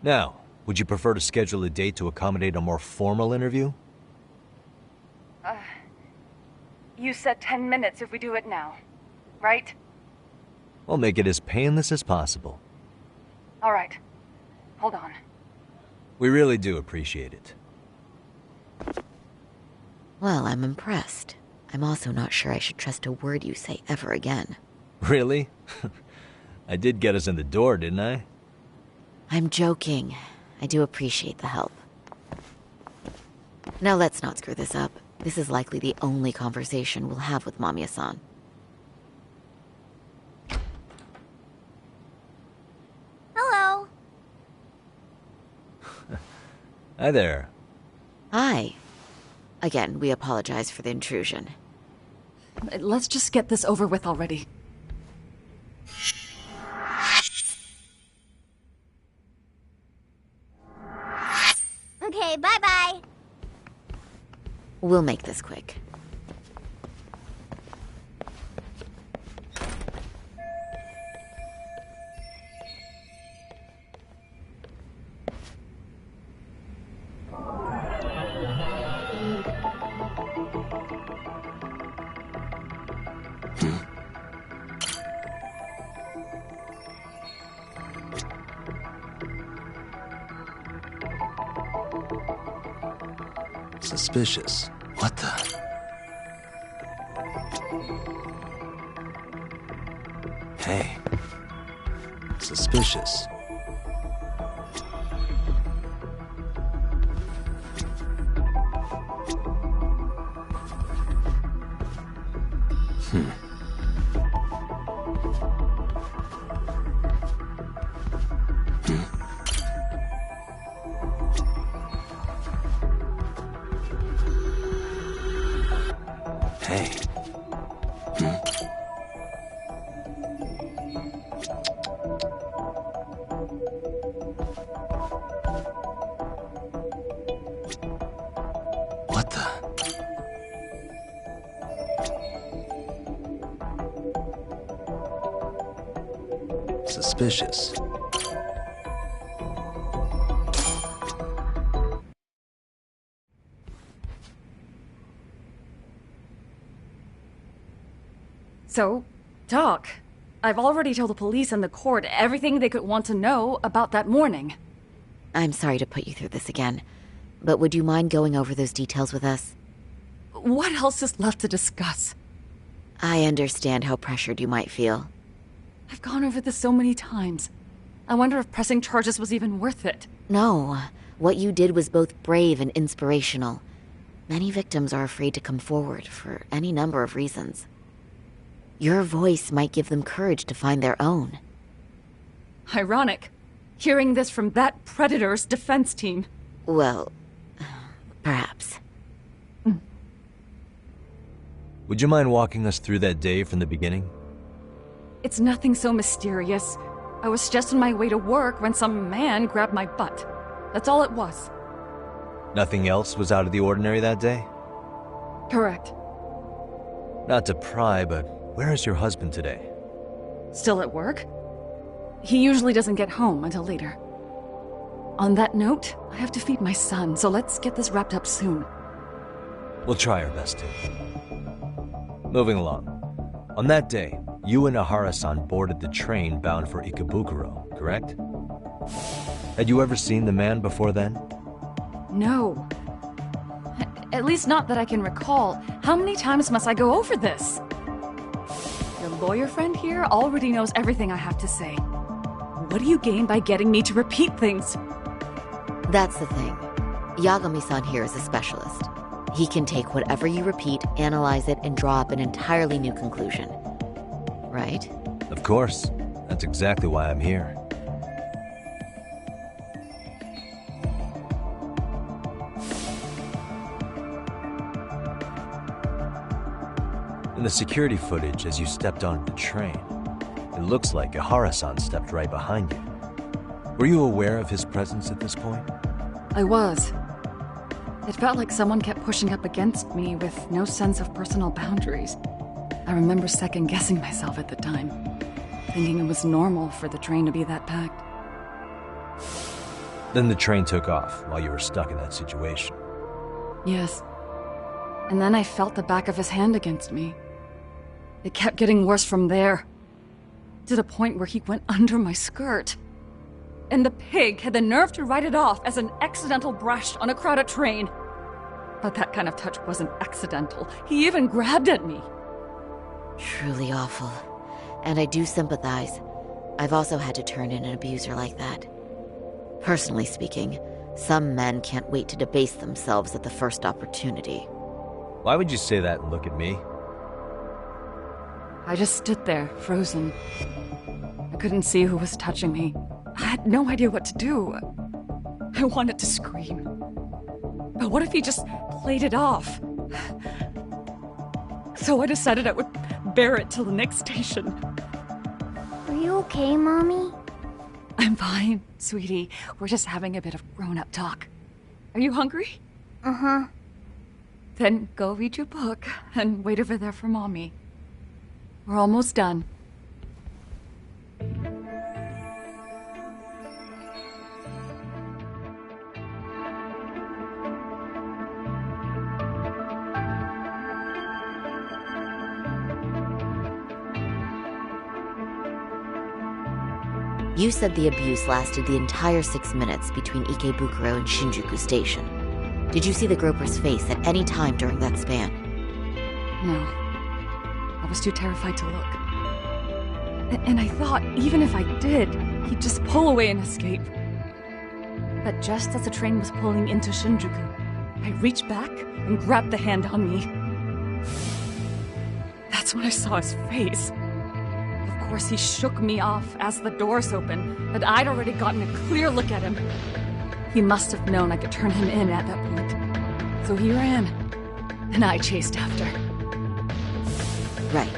Now, would you prefer to schedule a date to accommodate a more formal interview? You said 10 minutes if we do it now, right? We'll make it as painless as possible. All right. Hold on. We really do appreciate it. Well, I'm impressed. I'm also not sure I should trust a word you say ever again. Really? I did get us in the door, didn't I? I'm joking. I do appreciate the help. Now let's not screw this up. This is likely the only conversation we'll have with Mamiya-san. Hello. Hi there. Hi. Again, we apologize for the intrusion. Let's just get this over with already. Okay, bye-bye. We'll make this quick. Suspicious. What the? Hey. Suspicious. Hey. What the? Suspicious. So, Doc, I've already told the police and the court everything they could want to know about that morning. I'm sorry to put you through this again, but would you mind going over those details with us? What else is left to discuss? I understand how pressured you might feel. I've gone over this so many times. I wonder if pressing charges was even worth it. No, what you did was both brave and inspirational. Many victims are afraid to come forward for any number of reasons. Your voice might give them courage to find their own. Ironic, hearing this from that predator's defense team. Well, perhaps. Would you mind walking us through that day from the beginning? It's nothing so mysterious. I was just on my way to work when some man grabbed my butt. That's all it was. Nothing else was out of the ordinary that day? Correct. Not to pry, but where is your husband today? Still at work? He usually doesn't get home until later. On that note, I have to feed my son, so let's get this wrapped up soon. We'll try our best to. Moving along. On that day, you and Ahara-san boarded the train bound for Ikebukuro, correct? Had you ever seen the man before then? No. At least not that I can recall. How many times must I go over this? Your lawyer friend here already knows everything I have to say. What do you gain by getting me to repeat things? That's the thing. Yagami-san here is a specialist. He can take whatever you repeat, analyze it, and draw up an entirely new conclusion. Right? Of course. That's exactly why I'm here. In the security footage as you stepped onto the train, it looks like Ahara-san stepped right behind you. Were you aware of his presence at this point? I was. It felt like someone kept pushing up against me with no sense of personal boundaries. I remember second-guessing myself at the time, thinking it was normal for the train to be that packed. Then the train took off while you were stuck in that situation. Yes. And then I felt the back of his hand against me. It kept getting worse from there, to the point where he went under my skirt. And the pig had the nerve to write it off as an accidental brush on a crowded train. But that kind of touch wasn't accidental. He even grabbed at me. Truly awful. And I do sympathize. I've also had to turn in an abuser like that. Personally speaking, some men can't wait to debase themselves at the first opportunity. Why would you say that and look at me? I just stood there, frozen. I couldn't see who was touching me. I had no idea what to do. I wanted to scream. But what if he just played it off? So I decided I would bear it till the next station. Are you okay, Mommy? I'm fine, sweetie. We're just having a bit of grown-up talk. Are you hungry? Uh-huh. Then go read your book and wait over there for Mommy. We're almost done. You said the abuse lasted the entire 6 minutes between Ikebukuro and Shinjuku Station. Did you see the groper's face at any time during that span? No. I was too terrified to look. And I thought, even if I did, he'd just pull away and escape. But just as the train was pulling into Shinjuku, I reached back and grabbed the hand on me. That's when I saw his face. Of course, he shook me off as the doors opened, but I'd already gotten a clear look at him. He must have known I could turn him in at that point. So he ran, and I chased after. Right.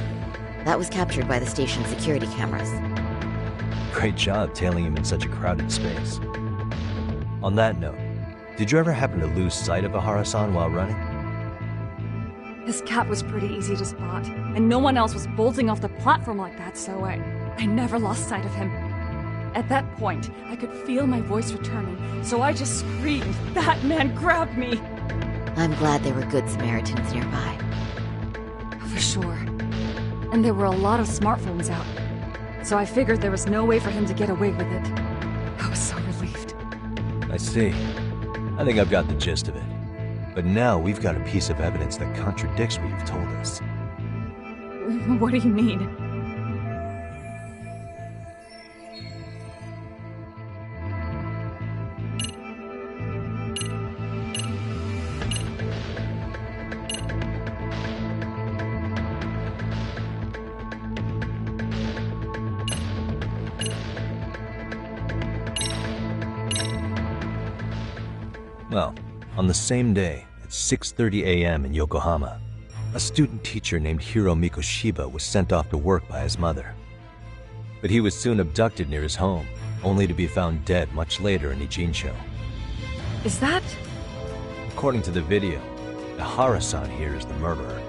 That was captured by the station's security cameras. Great job tailing him in such a crowded space. On that note, did you ever happen to lose sight of Ahara-san while running? His cap was pretty easy to spot, and no one else was bolting off the platform like that, so I never lost sight of him. At that point, I could feel my voice returning, so I just screamed. That man grabbed me! I'm glad there were good Samaritans nearby. For sure. And there were a lot of smartphones out. So I figured there was no way for him to get away with it. I was so relieved. I see. I think I've got the gist of it. But now we've got a piece of evidence that contradicts what you've told us. What do you mean? Well, on the same day, at 6:30 a.m. in Yokohama, a student teacher named Hiro Mikoshiba was sent off to work by his mother. But he was soon abducted near his home, only to be found dead much later in Ijincho. Is that... According to the video, Ahara-san here is the murderer.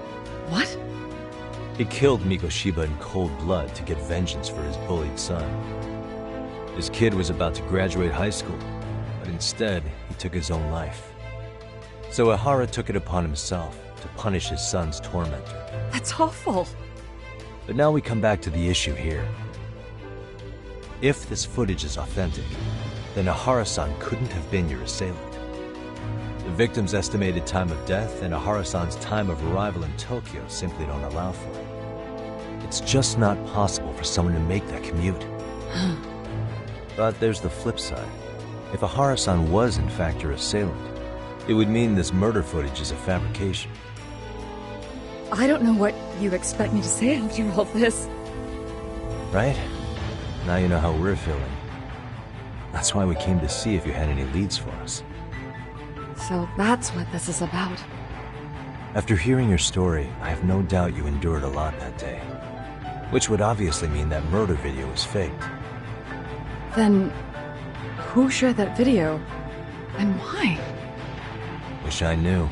What? He killed Mikoshiba in cold blood to get vengeance for his bullied son. His kid was about to graduate high school, but instead, he took his own life. So Ahara took it upon himself to punish his son's tormentor. That's awful. But now we come back to the issue here. If this footage is authentic, then Ahara-san couldn't have been your assailant. The victim's estimated time of death and Ahara-san's time of arrival in Tokyo simply don't allow for it. It's just not possible for someone to make that commute. But there's the flip side. If Ahara-san was in fact your assailant, it would mean this murder footage is a fabrication. I don't know what you expect me to say after all this. Right? Now you know how we're feeling. That's why we came to see if you had any leads for us. So that's what this is about. After hearing your story, I have no doubt you endured a lot that day. Which would obviously mean that murder video was faked. Then, who shared that video? And why? Wish I knew.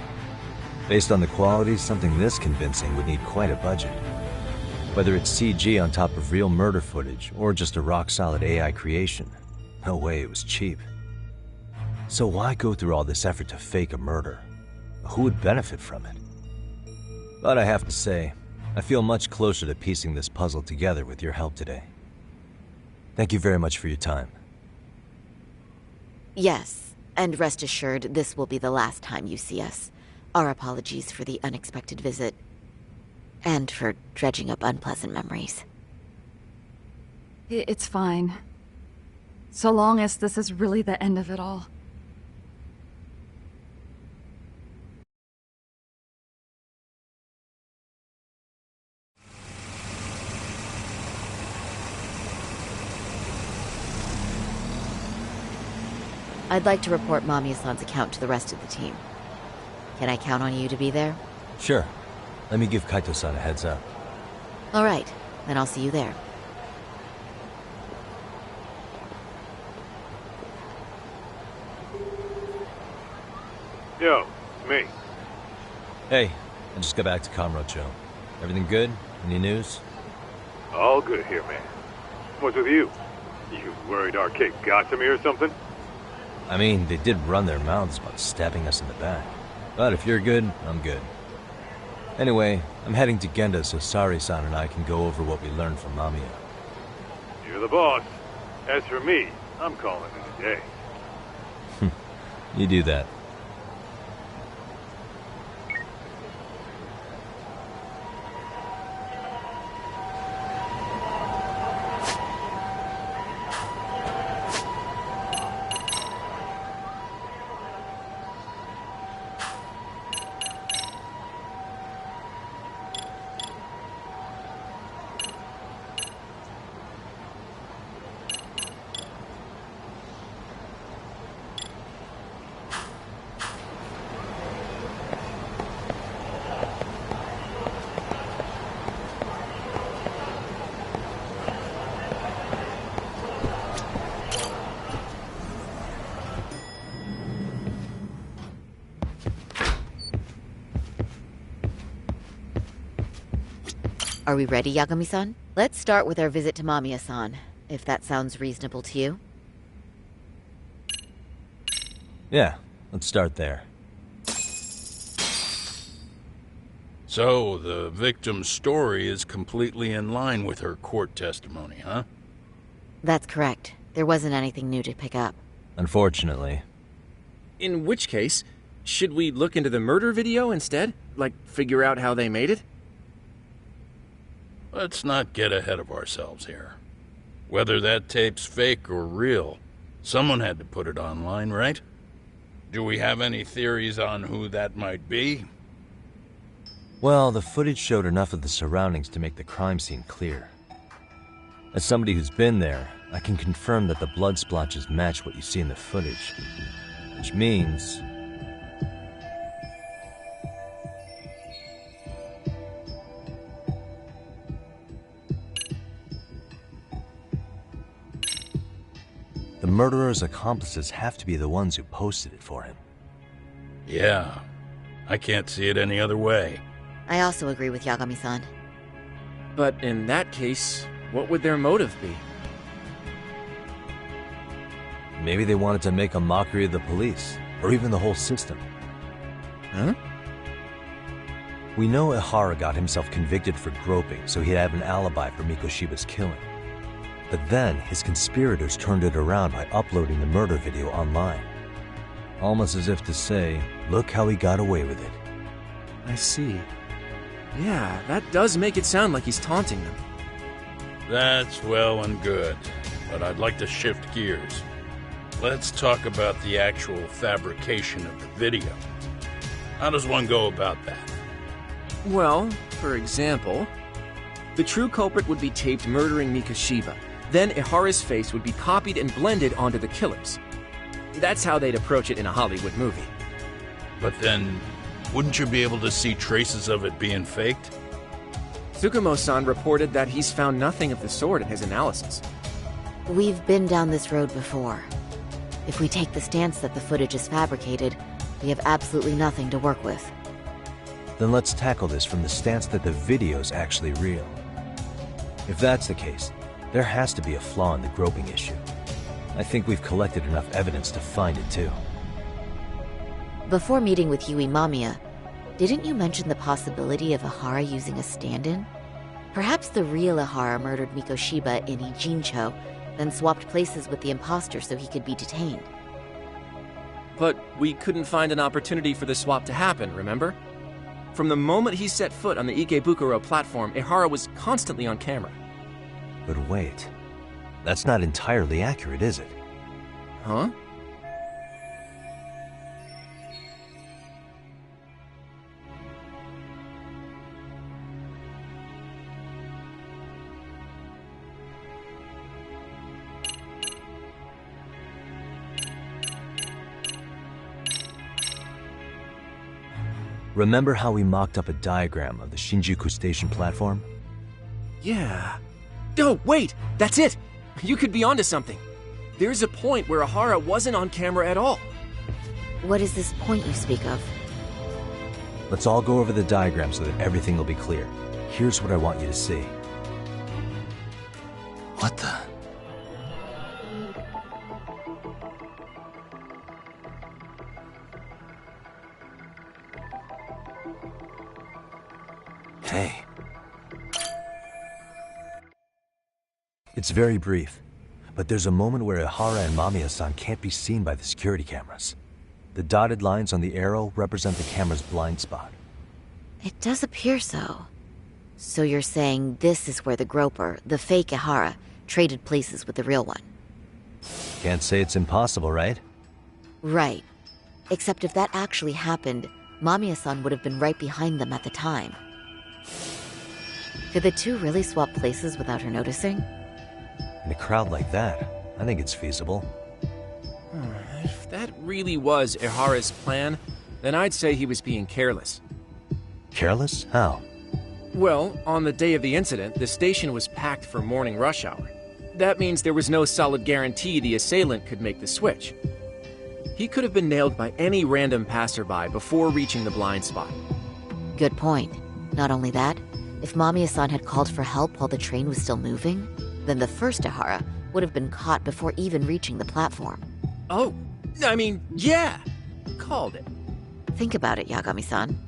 Based on the quality, something this convincing would need quite a budget. Whether it's CG on top of real murder footage, or just a rock-solid AI creation, no way it was cheap. So why go through all this effort to fake a murder? Who would benefit from it? But I have to say, I feel much closer to piecing this puzzle together with your help today. Thank you very much for your time. Yes, and rest assured, this will be the last time you see us. Our apologies for the unexpected visit, and for dredging up unpleasant memories. It's fine. So long as this is really the end of it all. I'd like to report Mamiya-san's account to the rest of the team. Can I count on you to be there? Sure. Let me give Kaito-san a heads up. All right, then I'll see you there. Yo, it's me. Hey, I just got back to Kamurocho. Everything good? Any news? All good here, man. What's with you? You worried Arcade got to me or something? I mean, they did run their mouths about stabbing us in the back. But if you're good, I'm good. Anyway, I'm heading to Genda so Sari-san and I can go over what we learned from Mamiya. You're the boss. As for me, I'm calling it a day. You do that. Are we ready, Yagami-san? Let's start with our visit to Mamiya-san, if that sounds reasonable to you. Yeah, let's start there. So, the victim's story is completely in line with her court testimony, huh? That's correct. There wasn't anything new to pick up. Unfortunately. In which case, should we look into the murder video instead? Like, figure out how they made it? Let's not get ahead of ourselves here. Whether that tape's fake or real, someone had to put it online, right? Do we have any theories on who that might be? Well, the footage showed enough of the surroundings to make the crime scene clear. As somebody who's been there, I can confirm that the blood splotches match what you see in the footage. Which means... the murderer's accomplices have to be the ones who posted it for him. Yeah, I can't see it any other way. I also agree with Yagami-san. But in that case, what would their motive be? Maybe they wanted to make a mockery of the police, or even the whole system. Huh? We know Ihara got himself convicted for groping, so he'd have an alibi for Mikoshiba's killing. But then, his conspirators turned it around by uploading the murder video online. Almost as if to say, look how he got away with it. I see. Yeah, that does make it sound like he's taunting them. That's well and good, but I'd like to shift gears. Let's talk about the actual fabrication of the video. How does one go about that? Well, for example, the true culprit would be taped murdering Mikoshiba. Then Ihara's face would be copied and blended onto the killers. That's how they'd approach it in a Hollywood movie. But then, wouldn't you be able to see traces of it being faked? Tsukumo-san reported that he's found nothing of the sort in his analysis. We've been down this road before. If we take the stance that the footage is fabricated, we have absolutely nothing to work with. Then let's tackle this from the stance that the video's actually real. If that's the case, there has to be a flaw in the groping issue. I think we've collected enough evidence to find it too. Before meeting with Yui Mamiya, didn't you mention the possibility of Ihara using a stand-in? Perhaps the real Ihara murdered Mikoshiba in Ijincho, then swapped places with the imposter so he could be detained. But we couldn't find an opportunity for the swap to happen, remember? From the moment he set foot on the Ikebukuro platform, Ihara was constantly on camera. But wait, that's not entirely accurate, is it? Huh? Remember how we mocked up a diagram of the Shinjuku Station platform? Yeah. Oh, wait! That's it! You could be onto something. There's a point where Ihara wasn't on camera at all. What is this point you speak of? Let's all go over the diagram so that everything will be clear. Here's what I want you to see. What the? Hey. It's very brief, but there's a moment where Ihara and Mamiya-san can't be seen by the security cameras. The dotted lines on the arrow represent the camera's blind spot. It does appear so. So you're saying this is where the groper, the fake Ihara, traded places with the real one? Can't say it's impossible, right? Right. Except if that actually happened, Mamiya-san would have been right behind them at the time. Could the two really swap places without her noticing? In a crowd like that, I think it's feasible. If that really was Ihara's plan, then I'd say he was being careless. Careless? How? Well, on the day of the incident, the station was packed for morning rush hour. That means there was no solid guarantee the assailant could make the switch. He could have been nailed by any random passerby before reaching the blind spot. Good point. Not only that, If Mamiya-san had called for help while the train was still moving, then the first Ihara would have been caught before even reaching the platform. Oh, I mean, yeah! Called it. Think about it, Yagami-san.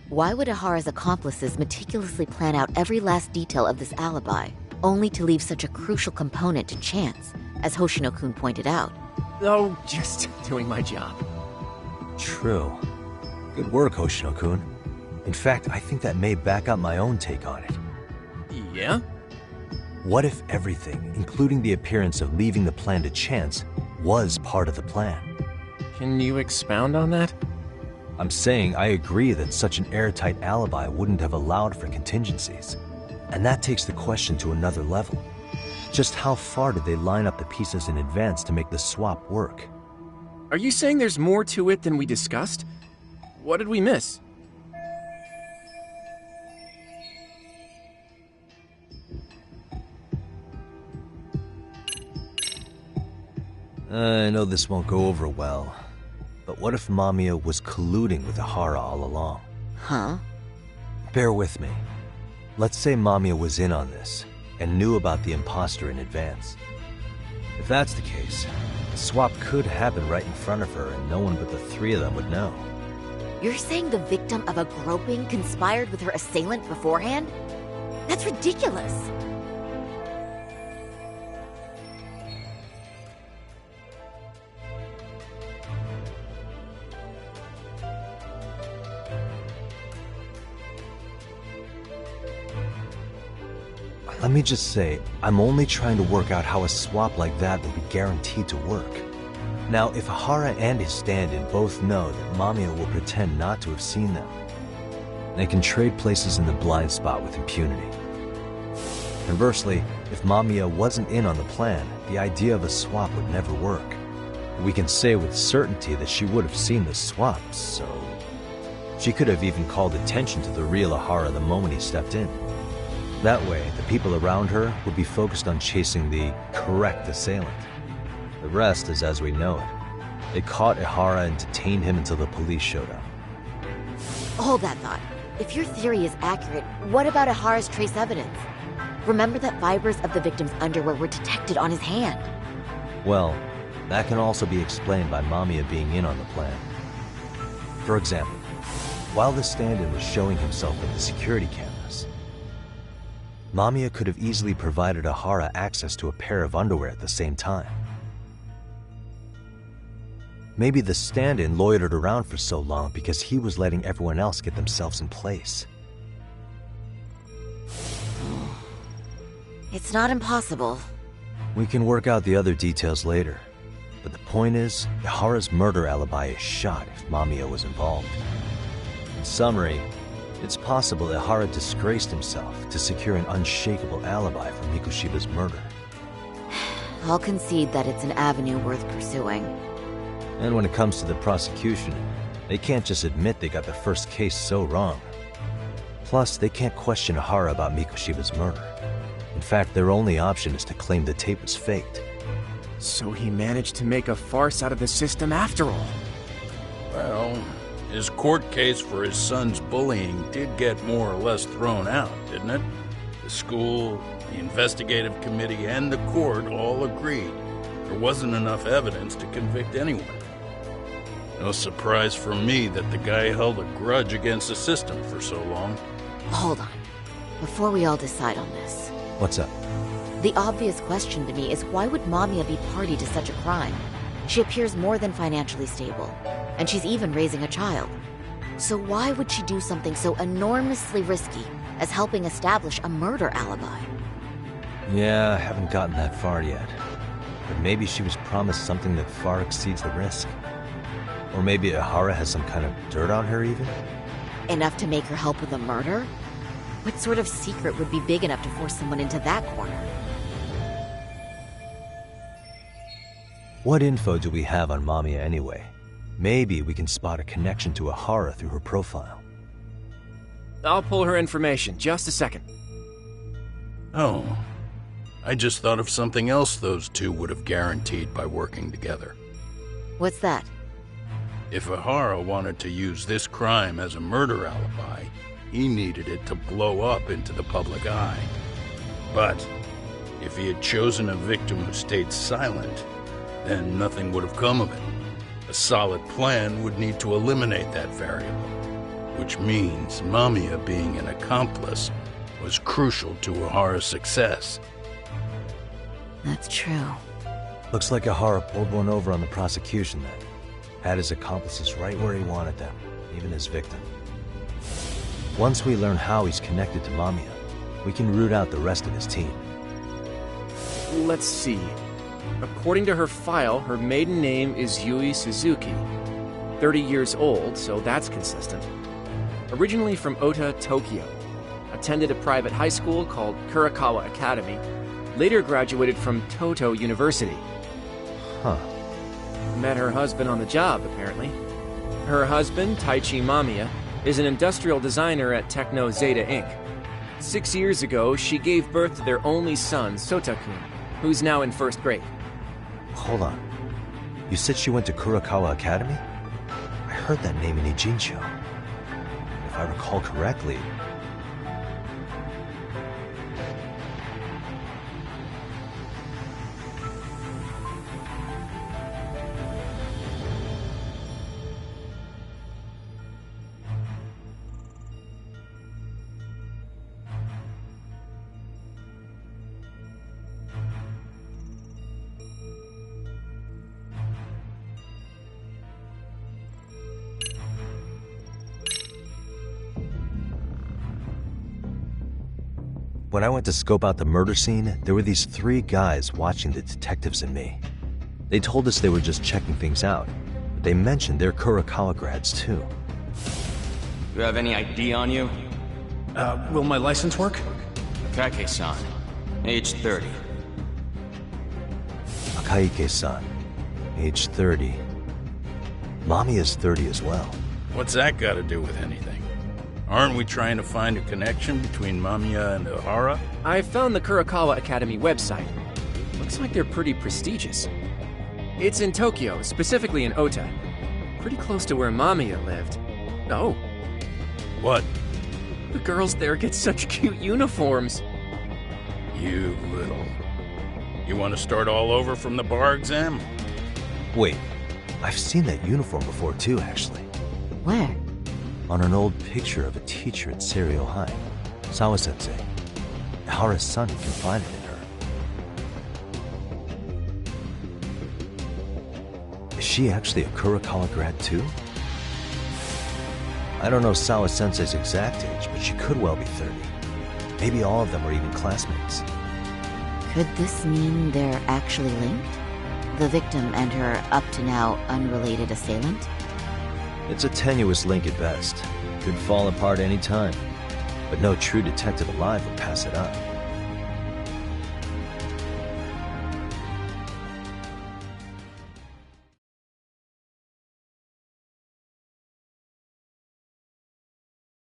Why would Ihara's accomplices meticulously plan out every last detail of this alibi, only to leave such a crucial component to chance, as Hoshino-kun pointed out? Oh, just doing my job. True. Good work, Hoshino-kun. In fact, I think that may back up my own take on it. Yeah? What if everything, including the appearance of leaving the plan to chance, was part of the plan? Can you expound on that? I'm saying I agree that such an airtight alibi wouldn't have allowed for contingencies. And that takes the question to another level. Just how far did they line up the pieces in advance to make the swap work? Are you saying there's more to it than we discussed? What did we miss? I know this won't go over well, but what if Mamiya was colluding with Ihara all along? Huh? Bear with me. Let's say Mamiya was in on this, and knew about the imposter in advance. If that's the case, the swap could happen right in front of her and no one but the three of them would know. You're saying the victim of a groping conspired with her assailant beforehand? That's ridiculous! Let me just say, I'm only trying to work out how a swap like that would be guaranteed to work. Now, if Ihara and his stand-in both know that Mamiya will pretend not to have seen them, they can trade places in the blind spot with impunity. Conversely, if Mamiya wasn't in on the plan, the idea of a swap would never work. We can say with certainty that she would have seen the swap, so... she could have even called attention to the real Ihara the moment he stepped in. That way, the people around her would be focused on chasing the correct assailant. The rest is as we know it. They caught Ihara and detained him until the police showed up. Hold that thought. If your theory is accurate, what about Ihara's trace evidence? Remember that fibers of the victim's underwear were detected on his hand. Well, that can also be explained by Mamiya being in on the plan. For example, while the stand-in was showing himself at the security cameras, Mamiya could have easily provided Ihara access to a pair of underwear at the same time. Maybe the stand-in loitered around for so long because he was letting everyone else get themselves in place. It's not impossible. We can work out the other details later. But the point is, Ihara's murder alibi is shot if Mamiya was involved. In summary, it's possible Ihara disgraced himself to secure an unshakable alibi for Mikoshiba's murder. I'll concede that it's an avenue worth pursuing. And when it comes to the prosecution, they can't just admit they got the first case so wrong. Plus, they can't question Ihara about Mikoshiba's murder. In fact, their only option is to claim the tape was faked. So he managed to make a farce out of the system after all. Well, his court case for his son's bullying did get more or less thrown out, didn't it? The school, the investigative committee, and the court all agreed there wasn't enough evidence to convict anyone. No surprise for me that the guy held a grudge against the system for so long. Hold on. Before we all decide on this. What's up? The obvious question to me is why would Mamiya be party to such a crime? She appears more than financially stable, and she's even raising a child. So why would she do something so enormously risky as helping establish a murder alibi? Yeah, I haven't gotten that far yet. But maybe she was promised something that far exceeds the risk. Or maybe Ihara has some kind of dirt on her even? Enough to make her help with a murder? What sort of secret would be big enough to force someone into that corner? What info do we have on Mamiya anyway? Maybe we can spot a connection to Ihara through her profile. I'll pull her information. Just a second. Oh. I just thought of something else those two would have guaranteed by working together. What's that? If Ihara wanted to use this crime as a murder alibi, he needed it to blow up into the public eye. But if he had chosen a victim who stayed silent, then nothing would have come of it. A solid plan would need to eliminate that variable, which means Mamiya being an accomplice was crucial to Ohara's success. That's true. Looks like Ohara pulled one over on the prosecution then. Had his accomplices right where he wanted them, even his victim. Once we learn how he's connected to Mamiya, we can root out the rest of his team. Let's see. According to her file, her maiden name is Yui Suzuki. 30 years old, so that's consistent. Originally from Ota, Tokyo. Attended a private high school called Kurakawa Academy. Later graduated from Toto University. Huh. Met her husband on the job, apparently. Her husband, Taichi Mamiya, is an industrial designer at Techno Zeta Inc. 6 years ago, she gave birth to their only son, Sota-kun, who's now in first grade. Hold on. You said she went to Kurakawa Academy? I heard that name in Ijincho. If I recall correctly... When I went to scope out the murder scene, there were these 3 guys watching the detectives and me. They told us they were just checking things out, but they mentioned they're Kurakawa grads too. You have any ID on you? Will my license work? Kake-san, age 30. Akaike-san, age 30. Mami is 30 as well. What's that got to do with anything? Aren't we trying to find a connection between Mamiya and Ohara? I found the Kurakawa Academy website. Looks like they're pretty prestigious. It's in Tokyo, specifically in Ota. Pretty close to where Mamiya lived. Oh. What? The girls there get such cute uniforms. You little... You want to start all over from the bar exam? Wait, I've seen that uniform before too, actually. Where? On an old picture of a teacher at Seiryo High, Sawa-sensei. Ohara's son confided in her. Is she actually a Kurakawa grad too? I don't know Sawa-sensei's exact age, but she could well be 30. Maybe all of them are even classmates. Could this mean they're actually linked? The victim and her up-to-now unrelated assailant? It's a tenuous link at best. Could fall apart any time. But no true detective alive would pass it up.